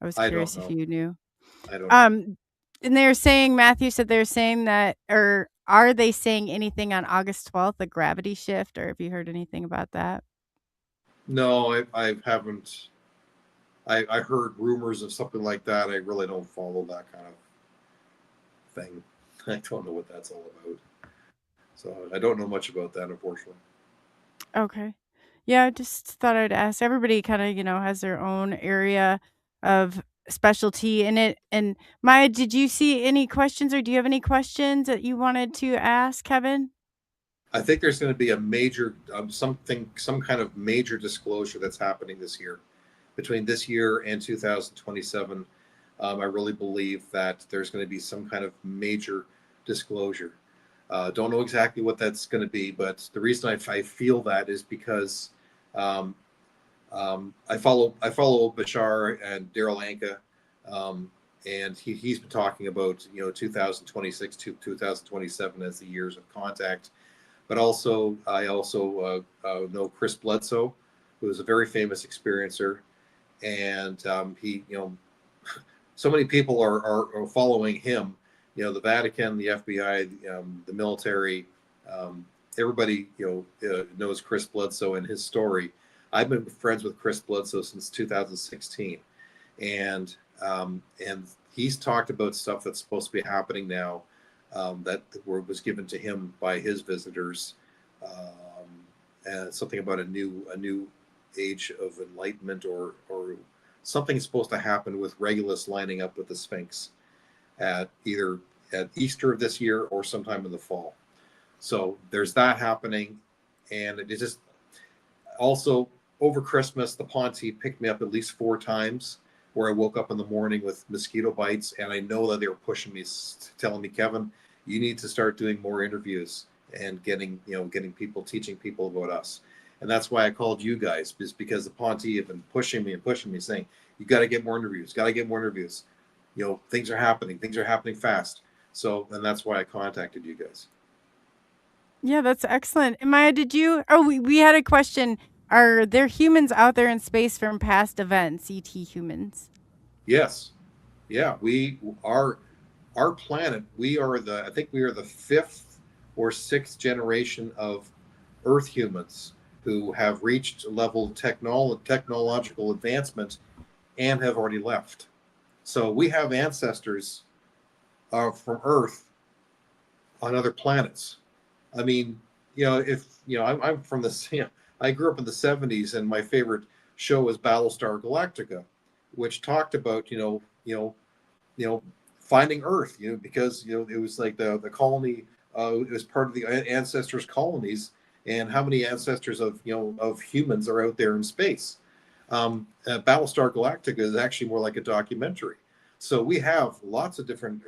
D: was curious if you knew.
F: I don't know.
D: And they're saying, Matthew said they're saying that, or are they saying anything on August 12th, the gravity shift, or have you heard anything about that?
F: No, I haven't. I heard rumors of something like that. I really don't follow that kind of thing. I don't know what that's all about. So I don't know much about that, unfortunately.
D: Okay. Yeah, I just thought I'd ask. Everybody kind of, has their own area of specialty in it. And Maya, did you see any questions, or do you have any questions that you wanted to ask Kevin?
F: I think there's going to be a major some kind of major disclosure that's happening this year, between this year and 2027. I really believe that there's going to be some kind of major disclosure. Don't know exactly what that's going to be, but the reason I feel that is because um, I follow Bashar and Daryl Anka, and he's been talking about 2026 to 2027 as the years of contact. But also I also know Chris Bledsoe, who is a very famous experiencer, and he so many people are following him. The Vatican, the FBI, the military, everybody knows Chris Bledsoe and his story. I've been friends with Chris Bledsoe since 2016, and he's talked about stuff that's supposed to be happening now, that was given to him by his visitors, and something about a new age of enlightenment, or something is supposed to happen with Regulus lining up with the Sphinx at either at Easter of this year or sometime in the fall. So there's that happening, and it just also over Christmas, the Ponte picked me up at least 4 times, where I woke up in the morning with mosquito bites, and I know that they were pushing me, telling me, Kevin, you need to start doing more interviews and getting people, teaching people about us. And that's why I called you guys, is because the Ponte have been pushing me, saying, you got to get more interviews, things are happening fast. So, and that's why I contacted you guys.
D: Yeah, that's excellent. And Maya, did you? Oh, we had a question. Are there humans out there in space from past events, ET humans?
F: Yes. Yeah, we are. Our planet, I think we are the 5th or 6th generation of Earth humans who have reached a level of technological advancement and have already left. So we have ancestors from Earth on other planets. I mean, I'm from the, I grew up in the 70s, and my favorite show was Battlestar Galactica, which talked about, finding Earth, because, it was like the colony, it was part of the ancestors' colonies, and how many ancestors of humans are out there in space. Battlestar Galactica is actually more like a documentary. So we have lots of different,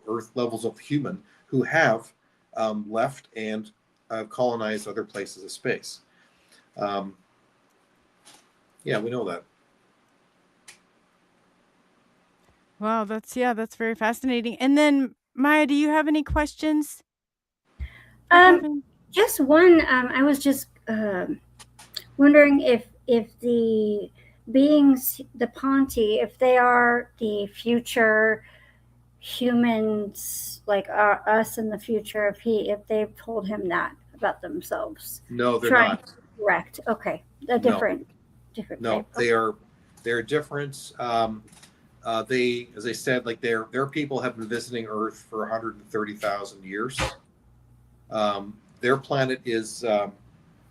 F: Earth levels of human who have left and colonized other places of space. Yeah, we know that.
D: Wow, that's very fascinating. And then Maya, do you have any questions?
E: Just one. I was just wondering if the beings, the Ponte, if they are the future humans, like us in the future, if they've told him that about themselves.
F: No, they're not.
E: Correct. Okay, a different.
F: No,
E: type.
F: they're different. They, as I said, like their people have been visiting Earth for 130,000 years. Their planet is the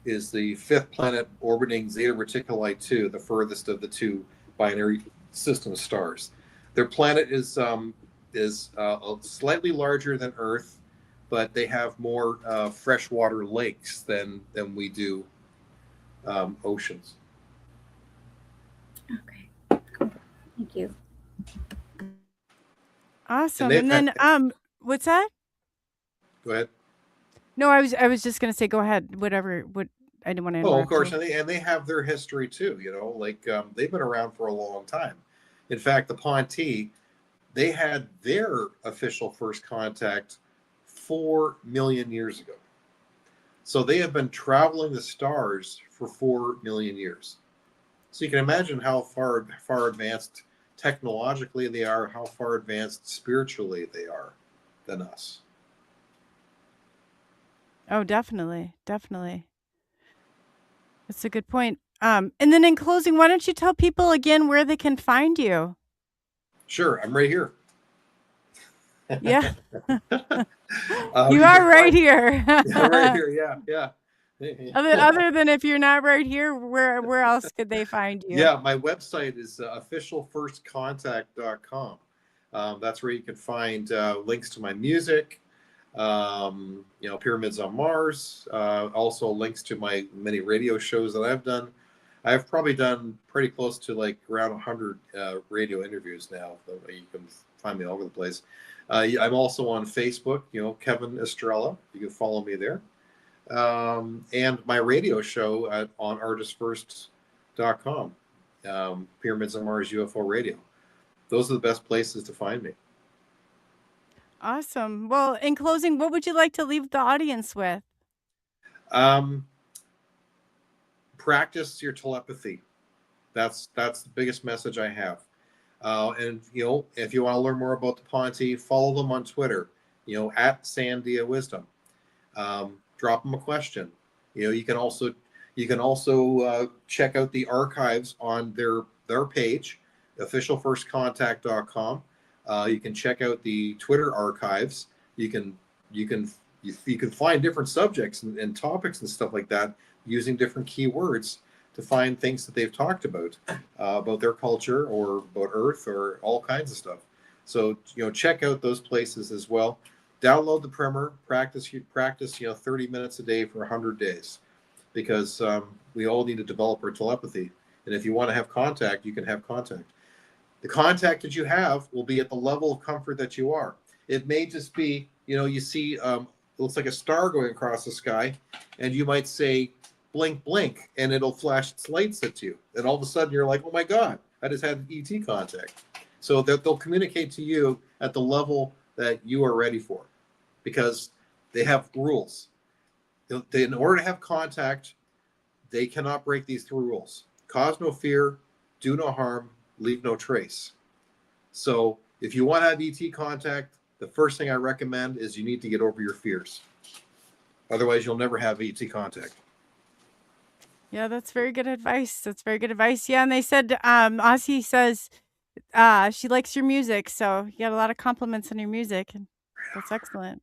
F: 5th planet orbiting Zeta Reticuli 2, the furthest of the 2 binary system stars. Their planet is slightly larger than Earth, but they have more freshwater lakes than we do oceans.
E: Okay, cool. Thank you.
D: Awesome. And then what's that?
F: Go ahead.
D: No, I was just gonna say, go ahead. Whatever. What I didn't want to interrupt.
F: Oh, of course,
D: you.
F: and they have their history too. They've been around for a long time. In fact, the Ponte, they had their official first contact 4 million years ago. So they have been traveling the stars for 4 million years. So you can imagine how far advanced technologically they are, how far advanced spiritually they are than us.
D: Oh, definitely. That's a good point. And then in closing, why don't you tell people again where they can find you?
F: Sure, I'm right here.
D: Yeah. You are right here.
F: Yeah, right here. Yeah.
D: Other than if you're not right here, where else could they find you?
F: Yeah, my website is officialfirstcontact.com. That's where you can find links to my music, Pyramids on Mars, also links to my many radio shows that I've done. I've probably done pretty close to like around 100 radio interviews now. You can find me all over the place. I'm also on Facebook, Kevin Estrella. You can follow me there. And my radio show on artistfirst.com, Pyramids on Mars UFO Radio. Those are the best places to find me.
D: Awesome. Well, in closing, what would you like to leave the audience with?
F: Practice your telepathy. That's the biggest message I have. And if you want to learn more about the Ponte, follow them on Twitter. At Sandia Wisdom. Drop them a question. You can also check out the archives on their page, officialfirstcontact.com. You can check out the Twitter archives. You can find different subjects and topics and stuff like that using different keywords to find things that they've talked about their culture or about Earth or all kinds of stuff. So check out those places as well. Download the primer. Practice 30 minutes a day for 100 days, because we all need to develop our telepathy. And if you want to have contact, you can have contact. The contact that you have will be at the level of comfort that you are. It may just be, you see, looks like a star going across the sky, and you might say, blink, blink, and it'll flash its lights at you. And all of a sudden you're like, oh my God, I just had ET contact. So they'll communicate to you at the level that you are ready for, because they have rules. In order to have contact, they cannot break these 3 rules. Cause no fear, do no harm, leave no trace. So if you want to have ET contact, the first thing I recommend is you need to get over your fears. Otherwise, you'll never have ET contact.
D: Yeah, that's very good advice. Yeah, and they said, Aussie says she likes your music, so you got a lot of compliments on your music, and that's excellent.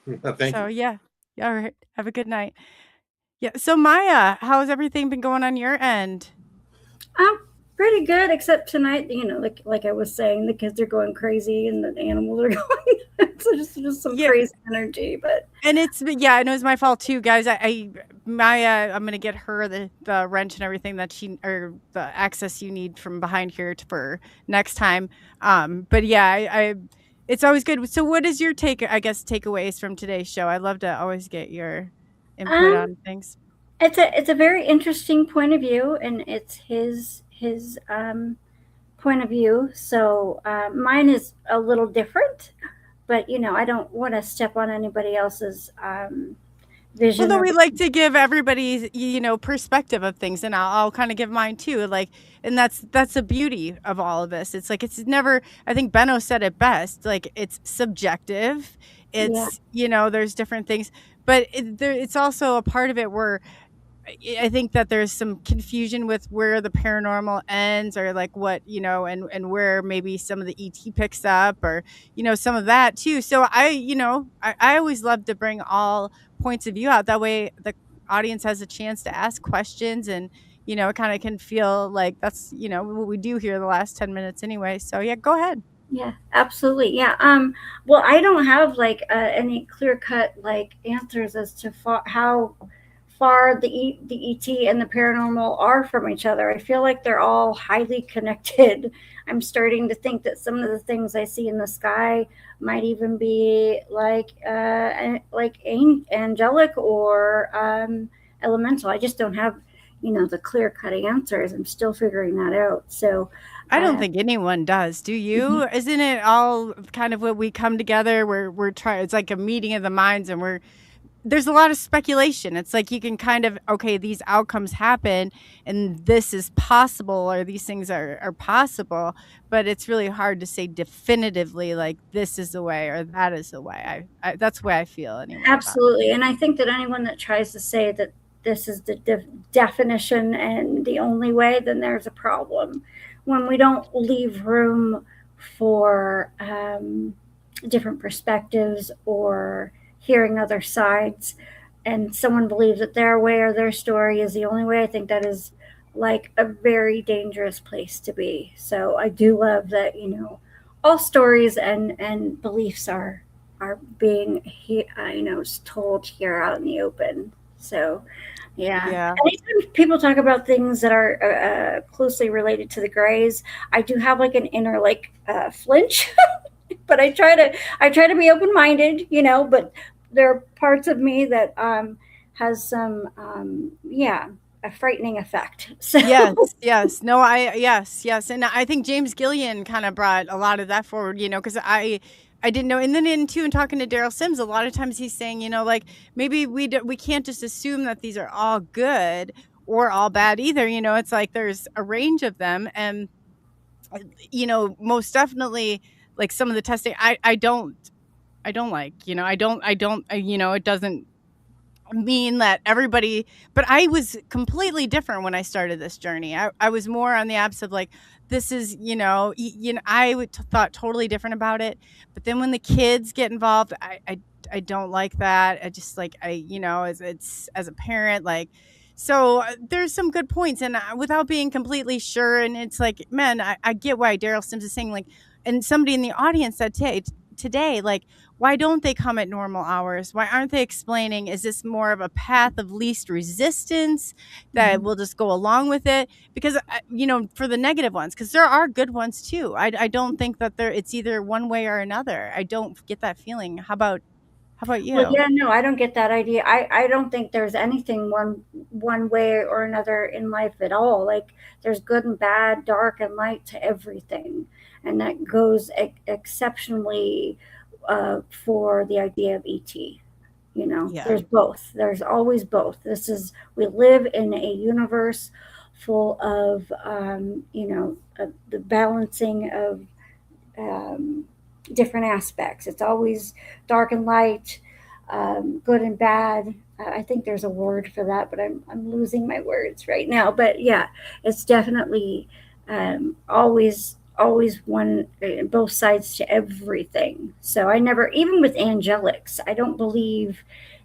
F: Thank you.
D: Yeah, all right. Have a good night. Yeah. So Maya, how has everything been going on your end?
E: Pretty good, except tonight, like I was saying, the kids are going crazy and the animals are going. So just some crazy energy, but.
D: And it was my fault too, guys. Maya, I'm gonna get her the wrench and everything or the access you need from behind here for next time. But yeah, it's always good. So what is your takeaways from today's show? I'd love to always get your input on things.
E: It's a very interesting point of view, and it's his point of view. So mine is a little different, but I don't want to step on anybody else's vision.
D: Although we like to give everybody's perspective of things, and I'll kind of give mine too. And that's the beauty of all of this. It's like it's never. I think Benno said it best. Like, it's subjective. It's there's different things, but it's also a part of it where I think that there's some confusion with where the paranormal ends, or like what, and where maybe some of the ET picks up, or, some of that too. So I always love to bring all points of view out. That way the audience has a chance to ask questions, and, it kind of can feel like that's, what we do here the last 10 minutes anyway. So yeah, go ahead.
E: Yeah, absolutely. Yeah. Well, I don't have any clear cut answers as to how far the ET and the paranormal are from each other. I feel like they're all highly connected. I'm starting to think that some of the things I see in the sky might even be angelic or elemental. I just don't have, the clear cut answers. I'm still figuring that out. So
D: I don't think anyone does. Do you? Isn't it all kind of when we come together, we're trying, it's like a meeting of the minds, and there's a lot of speculation. It's like you can kind of, okay, these outcomes happen and this is possible, or these things are possible, but it's really hard to say definitively like this is the way or that is the way. That's the way I feel anyway.
E: Absolutely. And I think that anyone that tries to say that this is the definition and the only way, then there's a problem. When we don't leave room for different perspectives or hearing other sides, and someone believes that their way or their story is the only way. I think that is like a very dangerous place to be. So I do love that, all stories and beliefs are being told here out in the open. So yeah.
D: Yeah.
E: Anytime people talk about things that are closely related to the grays, I do have like an inner like flinch, but I try to be open minded, But there are parts of me that has some a frightening effect. So
D: Yes, yes. No, yes. And I think James Gillian kind of brought a lot of that forward, because I didn't know. And then in talking to Daryl Sims, a lot of times he's saying, like maybe we can't just assume that these are all good or all bad either. It's like there's a range of them, and most definitely like some of the testing I don't like, it doesn't mean that everybody, but I was completely different when I started this journey. I was more on the opposite of like, this is, thought totally different about it. But then when the kids get involved, I don't like that. I just like, as a parent, like, so there's some good points, and without being completely sure. And it's like, man, I get why Daryl Sims is saying, like, and somebody in the audience said today, like, why don't they come at normal hours? Why aren't they explaining, is this more of a path of least resistance that we'll just go along with it? Because, for the negative ones, because there are good ones too. I don't think that it's either one way or another. I don't get that feeling. How about
E: well,
D: you?
E: yeah, no, I don't get that idea. I don't think there's anything one way or another in life at all. Like there's good and bad, dark and light to everything, and that goes exceptionally for the idea of ET.
D: Yeah.
E: There's both. There's always both. We live in a universe full of the balancing of different aspects. It's always dark and light, good and bad. I think there's a word for that, but I'm losing my words right now. But yeah, it's definitely always one both sides to everything. So I never, even with angelics, I don't believe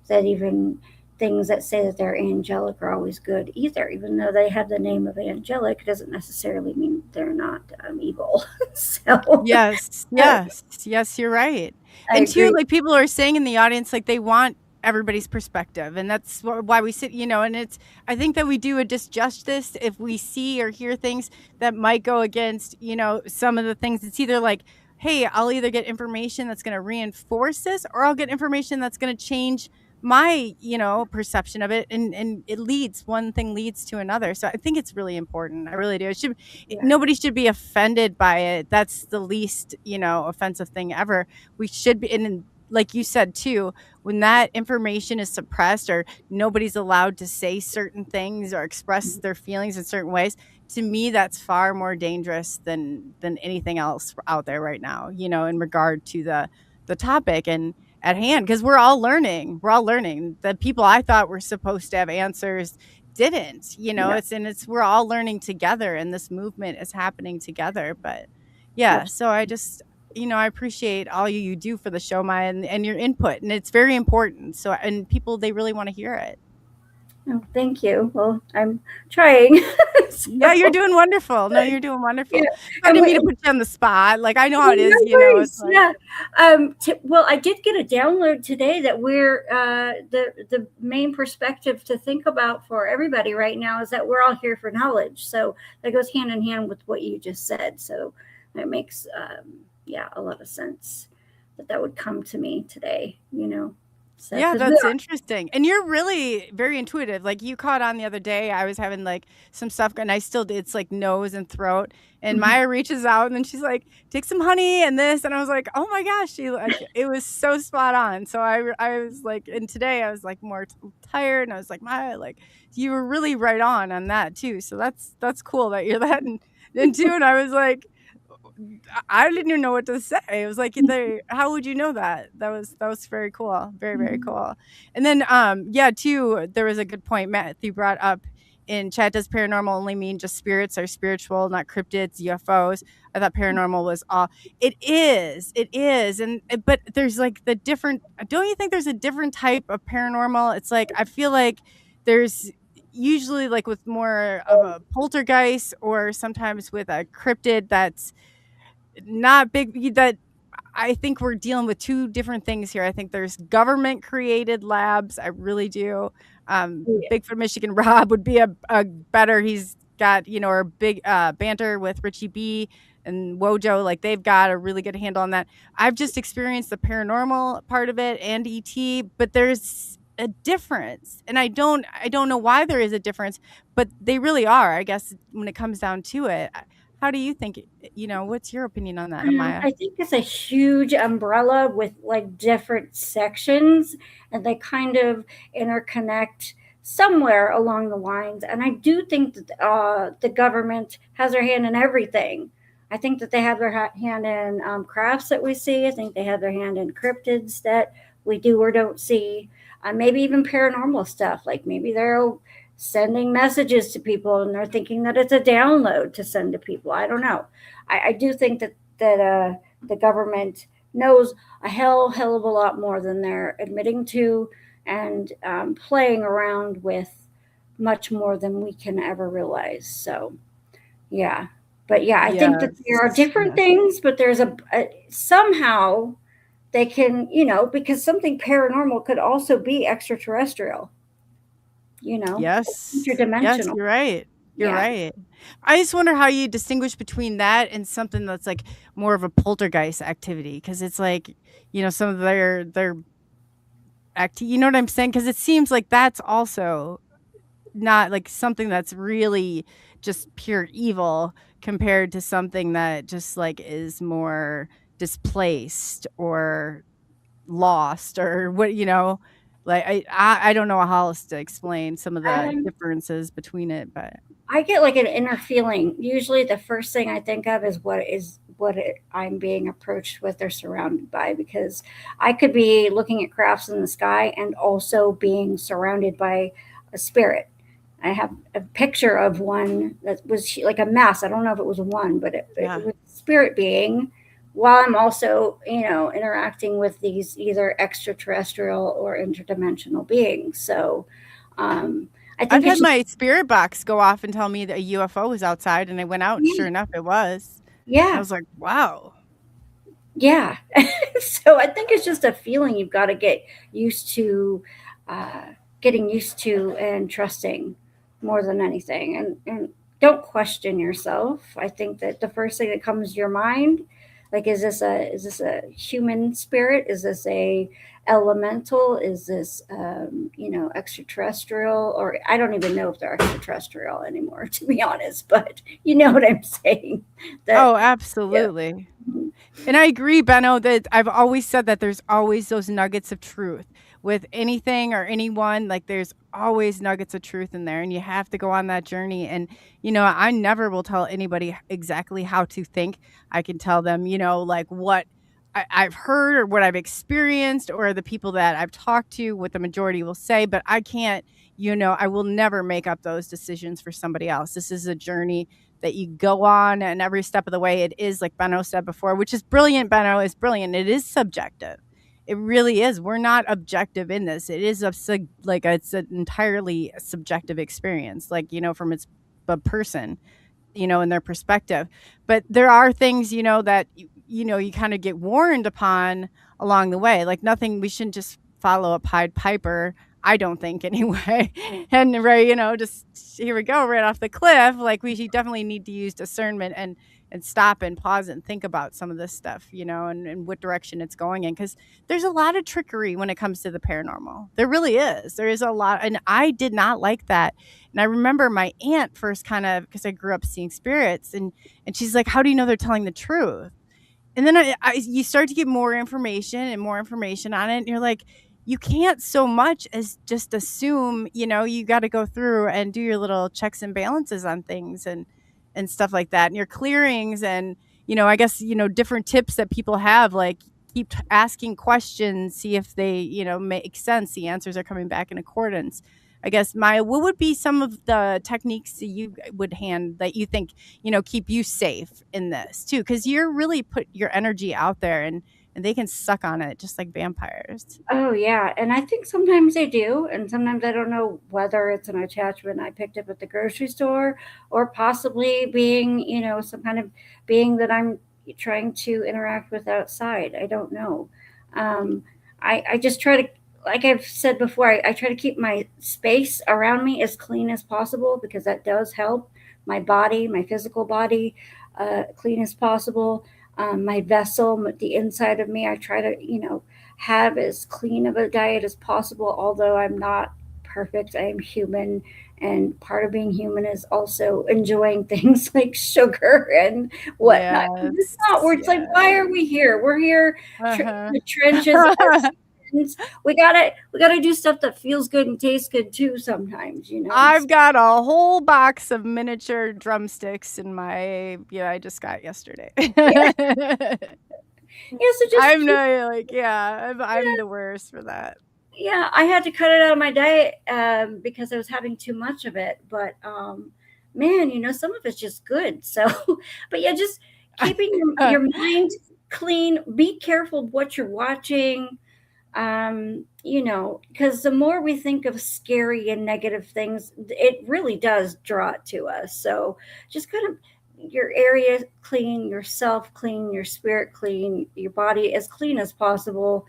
E: that even things that say that they're angelic are always good either. Even though they have the name of angelic, doesn't necessarily mean they're not evil. So
D: Yes, yes, you're right.
E: I
D: And too,
E: agree.
D: like people are saying in the audience, like they want everybody's perspective, and that's why we sit, and I think that we do a disjustice if we see or hear things that might go against, some of the things. It's either like, hey, I'll either get information that's going to reinforce this, or I'll get information that's going to change my, perception of it, and one thing leads to another. So I think it's really important. I really do.
E: Yeah.
D: Nobody should be offended by it. That's the least, offensive thing ever. We should be, and like you said too, when that information is suppressed or nobody's allowed to say certain things or express their feelings in certain ways, to me that's far more dangerous than anything else out there right now, in regard to the topic and at hand, because we're all learning. The people I thought were supposed to have answers didn't,
E: Yeah.
D: it's we're all learning together, and this movement is happening together. But yeah, so I just, I appreciate all you do for the show, Maya, and your input, and it's very important. So, and people, they really want to hear it.
E: Oh, thank you. Well, I'm trying.
D: Yeah, you're
E: So,
D: doing wonderful. No, you're doing
E: yeah.
D: wonderful. I
E: And
D: didn't mean
E: we,
D: to put you on the spot. Like, I know how
E: well,
D: it is,
E: no
D: it's
E: worries.
D: like,
E: Yeah. Well, I did get a download today that we're the main perspective to think about for everybody right now is that we're all here for knowledge. So that goes hand in hand with what you just said. So that makes a lot of sense that would come to me today. So
D: yeah,
E: because we
D: that's
E: are.
D: interesting. And you're really very intuitive. Like you caught on the other day, I was having like some stuff, and I still did. It's like nose and throat. And
E: Mhm.
D: Maya reaches out, and then she's like, "Take some honey and this." And I was like, "Oh my gosh!" She like, it was so spot on. So I was like, and today I was like more tired, and I was like, Maya, like you were really right on that too. So that's cool that you're that and too. And I was like, I didn't even know what to say. It was like, how would you know that? That was very cool. Very, very
E: Mhm.
D: cool. And then, yeah, too, there was a good point Matthew brought up in chat, does paranormal only mean just spirits or spiritual, not cryptids, UFOs? I thought paranormal was all. It is, and but there's like the different. Don't you think there's a different type of paranormal? It's like I feel like there's usually like with more of a poltergeist or sometimes with a cryptid that's not big. That I think we're dealing with two different things here. I think there's government created labs. I really do.
E: Yeah.
D: Bigfoot Michigan Rob would be a better. He's got, or big banter with Richie B and Wojo. Like they've got a really good handle on that. I've just experienced the paranormal part of it and ET, but there's a difference. And I don't know why there is a difference, but they really are, I guess, when it comes down to it. How do you think, what's your opinion on that, Amaya?
E: I think it's a huge umbrella with like different sections, and they kind of interconnect somewhere along the lines. And I do think that the government has their hand in everything. I think that they have their hand in crafts that we see. I think they have their hand in cryptids that we do or don't see. Maybe even paranormal stuff. Like maybe they're sending messages to people and they're thinking that it's a download to send to people. I don't know. I do think that the government knows a hell of a lot more than they're admitting to, and playing around with much more than we can ever realize. So, yeah. But yeah, I think that there are different things, but there's a somehow they can, because something paranormal could also be extraterrestrial.
D: Yes.
E: Interdimensional.
D: Yes, you're right. You're right. I just wonder how you distinguish between that and something that's like more of a poltergeist activity, because it's like, some of their you know what I'm saying? Because it seems like that's also not like something that's really just pure evil compared to something that just like is more displaced or lost or what, like I don't know how else to explain some of the differences between it, but
E: I get like an inner feeling. Usually the first thing I think of is what I'm being approached with or surrounded by, because I could be looking at crafts in the sky and also being surrounded by a spirit. I have a picture of one that was like a mess. I don't know if it was one, but it was a spirit being, while I'm also, interacting with these either extraterrestrial or interdimensional beings. So, I think
D: I've had my spirit box go off and tell me that a UFO was outside, and I went out and sure enough it was.
E: Yeah.
D: I was like, wow.
E: Yeah. So I think it's just a feeling you've got to get used to, getting used to and trusting more than anything. And don't question yourself. I think that the first thing that comes to your mind, like, is this a human spirit? Is this a elemental? Is this, extraterrestrial? Or I don't even know if they're extraterrestrial anymore, to be honest, but you know what I'm saying.
D: Oh, absolutely. Yeah. And I agree, Benno, that I've always said that there's always those nuggets of truth with anything or anyone. Like there's always nuggets of truth in there, and you have to go on that journey. And, I never will tell anybody exactly how to think. I can tell them, like what I've heard or what I've experienced, or the people that I've talked to, what the majority will say, but I can't, I will never make up those decisions for somebody else. This is a journey that you go on, and every step of the way it is, like Benno said before, which is brilliant. Benno is brilliant. It is subjective. It really is. We're not objective in this. It is it's an entirely subjective experience, like, from its person, in their perspective. But there are things, that, you kind of get warned upon along the way. Like nothing, we shouldn't just follow a Pied Piper, I don't think anyway. And right, just here we go, right off the cliff. Like we definitely need to use discernment and stop and pause and think about some of this stuff, and what direction it's going in. Because there's a lot of trickery when it comes to the paranormal. There really is. There is a lot. And I did not like that. And I remember my aunt first because I grew up seeing spirits, and she's like, how do you know they're telling the truth? And then you start to get more information and more information on it. And you're like, you can't so much as just assume, you got to go through and do your little checks and balances on things and stuff like that. And your clearings and, I guess, different tips that people have, like keep asking questions, see if they, make sense. The answers are coming back in accordance. I guess, Maya, what would be some of the techniques that you would hand that you think, keep you safe in this too? Because you're really put your energy out there, and they can suck on it just like vampires.
E: Oh yeah, and I think sometimes they do, and sometimes I don't know whether it's an attachment I picked up at the grocery store or possibly being, some kind of being that I'm trying to interact with outside. I don't know. Um, I just try to, like I've said before, I try to keep my space around me as clean as possible because that does help my body, my physical body, clean as possible. My vessel, the inside of me, I try to, have as clean of a diet as possible, although I'm not perfect. I am human. And part of being human is also enjoying things like sugar and whatnot. It's
D: Yes.
E: not where it's like,
D: Yeah.
E: why are we here? We're here in
D: Uh-huh.
E: the trenches as humans. We gotta do stuff that feels good and tastes good too sometimes,
D: I've got a whole box of miniature drumsticks in my I just got yesterday.
E: Yeah. Yeah, so just
D: I'm
E: keep.
D: no like I'm the worst for that.
E: Yeah, I had to cut it out of my diet because I was having too much of it. But man, some of it's just good. So, but yeah, just keeping your mind clean. Be careful what you're watching. Because the more we think of scary and negative things, it really does draw it to us. So, just kind of your area clean, yourself clean, your spirit clean, your body as clean as possible,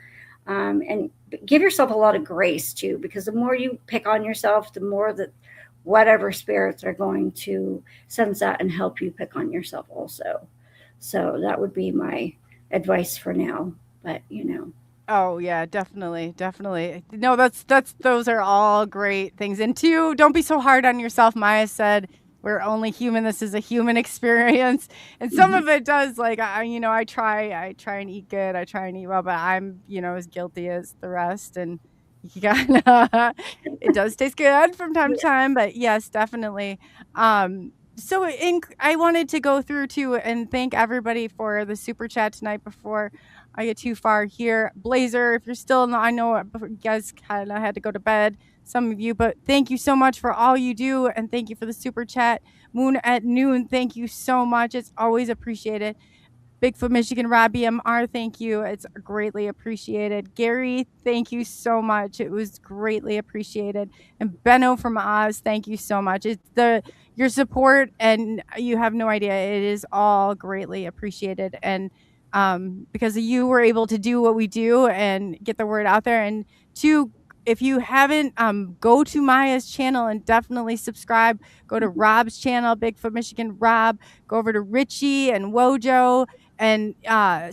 E: and give yourself a lot of grace too, because the more you pick on yourself, the more that whatever spirits are going to sense that and help you pick on yourself also. So that would be my advice for now. But
D: Oh yeah, definitely, definitely. No, that's those are all great things. And two, don't be so hard on yourself. Maya said, "We're only human. This is a human experience." And some
E: Mhm.
D: of it does like I try and eat good. I try and eat well, but I'm, as guilty as the rest. And you gotta, it does taste good from time to
E: Yeah.
D: time, but yes, definitely. I wanted to go through too and thank everybody for the super chat tonight before I get too far here. Blazer, if you're still in the, I know you guys kind of had to go to bed, some of you, but thank you so much for all you do. And thank you for the super chat. Moon at Noon, thank you so much. It's always appreciated. Bigfoot Michigan Robbie MR, thank you. It's greatly appreciated. Gary, thank you so much. It was greatly appreciated. And Benno from Oz, thank you so much. It's your support, and you have no idea. It is all greatly appreciated. And because you were able to do what we do and get the word out there. And two, if you haven't, go to Maya's channel and definitely subscribe. Go to Rob's channel, Bigfoot Michigan Rob. Go over to Richie and Wojo and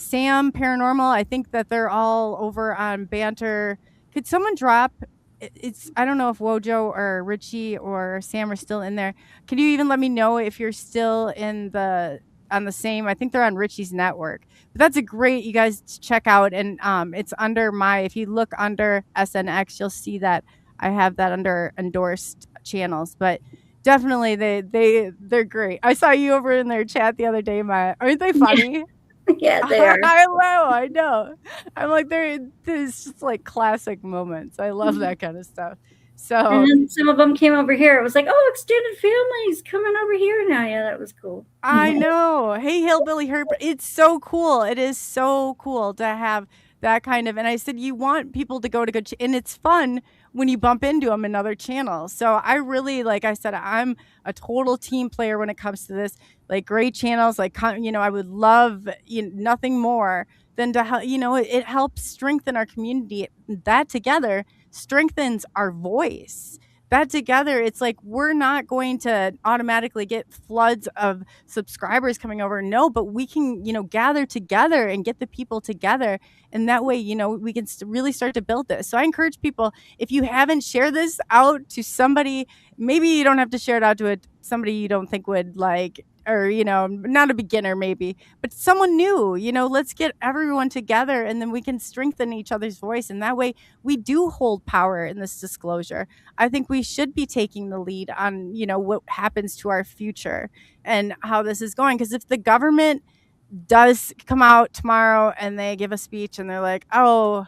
D: Sam Paranormal. I think that they're all over on Banter. Could someone drop? It's I don't know if Wojo or Richie or Sam are still in there. Can you even let me know if you're still in the on the same? I think they're on Richie's network. But that's a great you guys to check out, and it's under my. If you look under SNX, you'll see that I have that under endorsed channels, but. Definitely, they're great. I saw you over in their chat the other day, Maya. Aren't they funny?
E: Yeah, they are.
D: I know. I'm like, there's just like classic moments. I love that kind of stuff.
E: And
D: So
E: then some of them came over here. It was like, oh, extended families coming over here now. Yeah, that was cool.
D: I know. Hey, Hillbilly Herb. It's so cool. It is so cool to have that kind of. And I said, you want people to go to good, and it's fun when you bump into them in other channels. So I really, like I said, I'm a total team player when it comes to this. Like great channels, like I would love nothing more than to help. It helps strengthen our community. That together strengthens our voice. That together, it's like we're not going to automatically get floods of subscribers coming over. No, but we can, gather together and get the people together. And that way, we can really start to build this. So I encourage people, if you haven't shared this out to somebody, maybe you don't have to share it out to somebody you don't think would like, or, not a beginner maybe, but someone new, let's get everyone together and then we can strengthen each other's voice. And that way we do hold power in this disclosure. I think we should be taking the lead on, what happens to our future and how this is going. Because if the government does come out tomorrow and they give a speech and they're like, oh,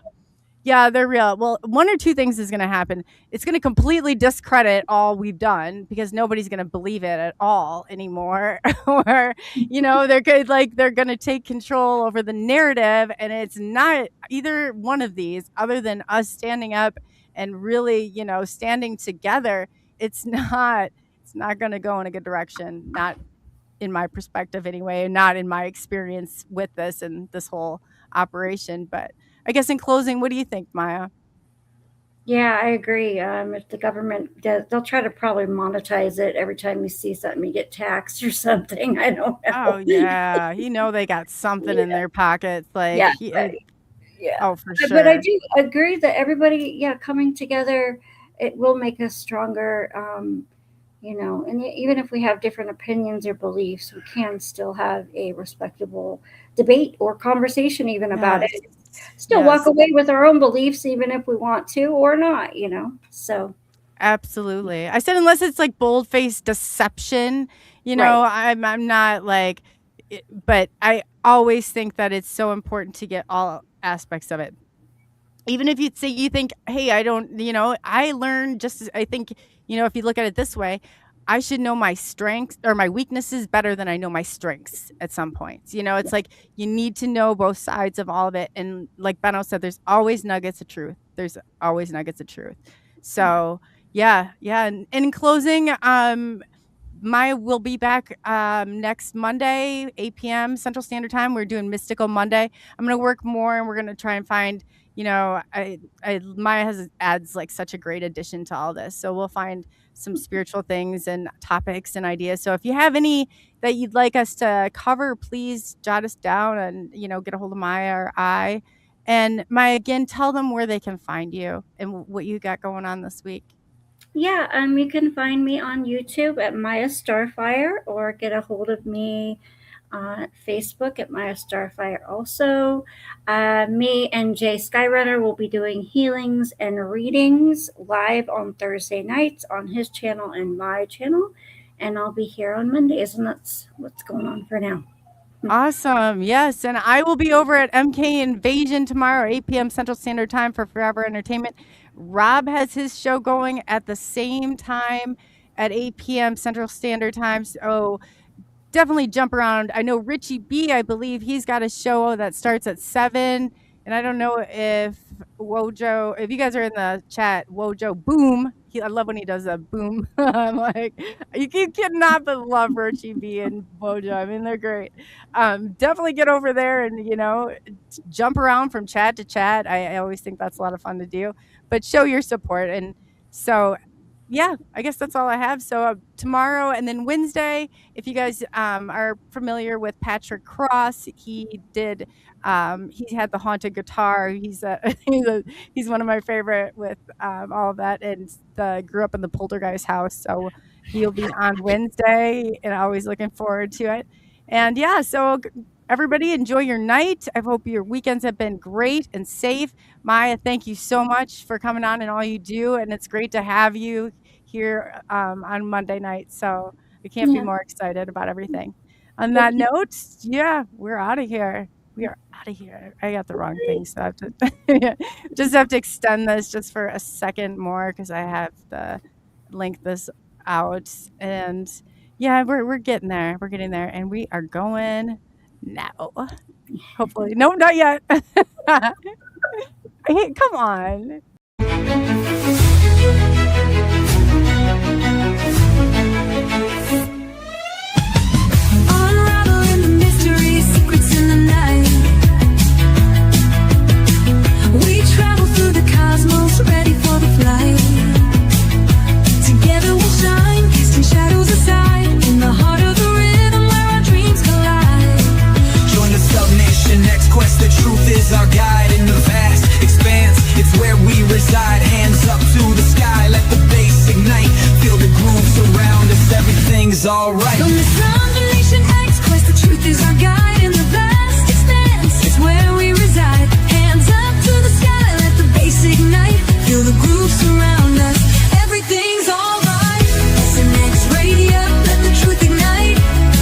D: Yeah, they're real. Well, one or two things is going to happen. It's going to completely discredit all we've done because nobody's going to believe it at all anymore. Or, they're going to take control over the narrative, and it's not either one of these other than us standing up and really, standing together. It's not going to go in a good direction, not in my perspective anyway, and not in my experience with this and this whole operation. But I guess in closing, what do you think, Maya?
E: Yeah, I agree. If the government does, they'll try to probably monetize it every time you see something, you get taxed or something. I don't know.
D: Oh yeah, they got something in their pockets, like
E: Yeah, right. Yeah.
D: oh for
E: But I
D: sure.
E: do agree that everybody, coming together, it will make us stronger. And even if we have different opinions or beliefs, we can still have a respectable debate or conversation even about
D: Yes.
E: it. Still
D: Yes.
E: walk away with our own beliefs, even if we want to or not, So,
D: Absolutely. I said unless it's like bold-faced deception,
E: right.
D: I'm not like but I always think that it's so important to get all aspects of it. Even if you think, hey, I don't, I learned I think, if you look at it this way, I should know my strengths or my weaknesses better than I know my strengths at some points. It's like you need to know both sides of all of it. And like Benno said, there's always nuggets of truth. There's always nuggets of truth. So yeah. And in closing, Maya will be back next Monday, 8 p.m. Central Standard Time. We're doing Mystical Monday. I'm going to work more, and we're going to try and find, Maya adds like such a great addition to all this. So we'll find some spiritual things and topics and ideas. So if you have any that you'd like us to cover, please jot us down and, get a hold of Maya or I. And Maya, again, tell them where they can find you and what you got going on this week.
E: Yeah, you can find me on YouTube at Maya Starfire, or get a hold of me on Facebook at Maya Starfire also. Me and Jay Skyrunner will be doing healings and readings live on Thursday nights on his channel and my channel. And I'll be here on Mondays, and that's what's going on for now.
D: Awesome. Yes. And I will be over at MK Invasion tomorrow, 8 p.m. Central Standard Time for Forever Entertainment. Rob has his show going at the same time at 8 p.m. Central Standard Time. So definitely jump around. I know Richie B, I believe he's got a show that starts at 7. And I don't know if Wojo, if you guys are in the chat, Wojo Boom. I love when he does a boom. I'm like, you cannot but love Richie B and Wojo. I mean, they're great. Definitely get over there and, jump around from chat to chat. I always think that's a lot of fun to do. But show your support. And so, yeah, I guess that's all I have. So tomorrow and then Wednesday, if you guys are familiar with Patrick Cross, he did. He had the haunted guitar. He's he's one of my favorite with all of that, and grew up in the Poltergeist house. So he'll be on Wednesday, and always looking forward to it. And yeah, so everybody enjoy your night. I hope your weekends have been great and safe. Maya, thank you so much for coming on and all you do, and it's great to have you here on Monday night. So I can't be more excited about everything. On that note, yeah, we're out of here. We are out of here. I got the wrong thing, so I have to just have to extend this just for a second more because I have to link this out. And yeah, we're getting there. We're getting there, and we are going now. Hopefully, no, not yet. Hey, come on.
B: Unraveling the mystery, secrets in the night. We travel through the cosmos, ready for the flight. Together we'll shine, casting shadows aside. In the heart of the rhythm where our dreams collide.
C: Join the SNX quest, the truth is our guide. In the vast expanse, it's where we reside. Hands up to the sky, let the bass ignite. Feel the groove surround us, everything's alright.
B: On this Nation X quest, the truth is our guide. In the vast expanse, it's where we reside. Hands up to the sky, let the bass ignite. Feel the groove surround us, everything's alright. SNX radio, let the truth ignite.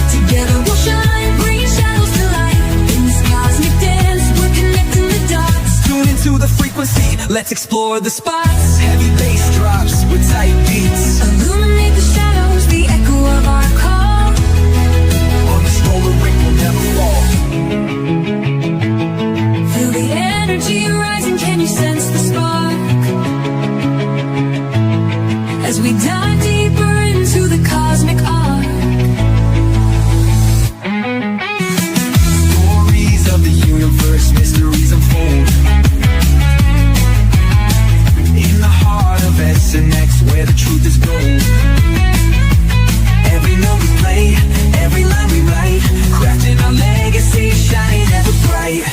B: Together we'll shine, bring shadows to light. In this cosmic dance, we're connecting the dots.
C: Tune into the frequency let's explore the spots. Heavy bass drops with tight beats.
B: Illuminate the shadows, the echo of our call.
C: On this roller rink will never fall.
B: Feel the energy rising, can you sense the spark? As we dive deeper into the cosmic arc.
C: Stories of the universe, mysteries unfold. In the heart of SNX, where the truth is gold. Every note we play, every line we write, crafting our legacy, shining ever bright.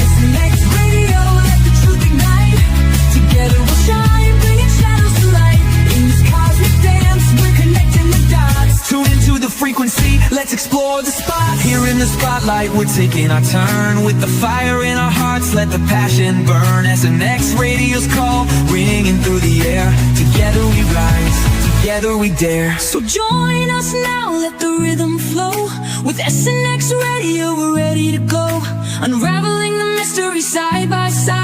B: SNX radio, let the truth ignite. Together we'll shine, bringing shadows to light. In this cosmic dance, we're connecting the dots.
C: Tune into the frequency, let's explore the spots. Here in the spotlight, we're taking our turn. With the fire in our hearts, let the passion burn. SNX radio's call, ringing through the air. Together we rise, together we dare.
B: So join us now, let the rhythm flow. With SNX radio, we're ready to go. Unraveling the mystery side by side.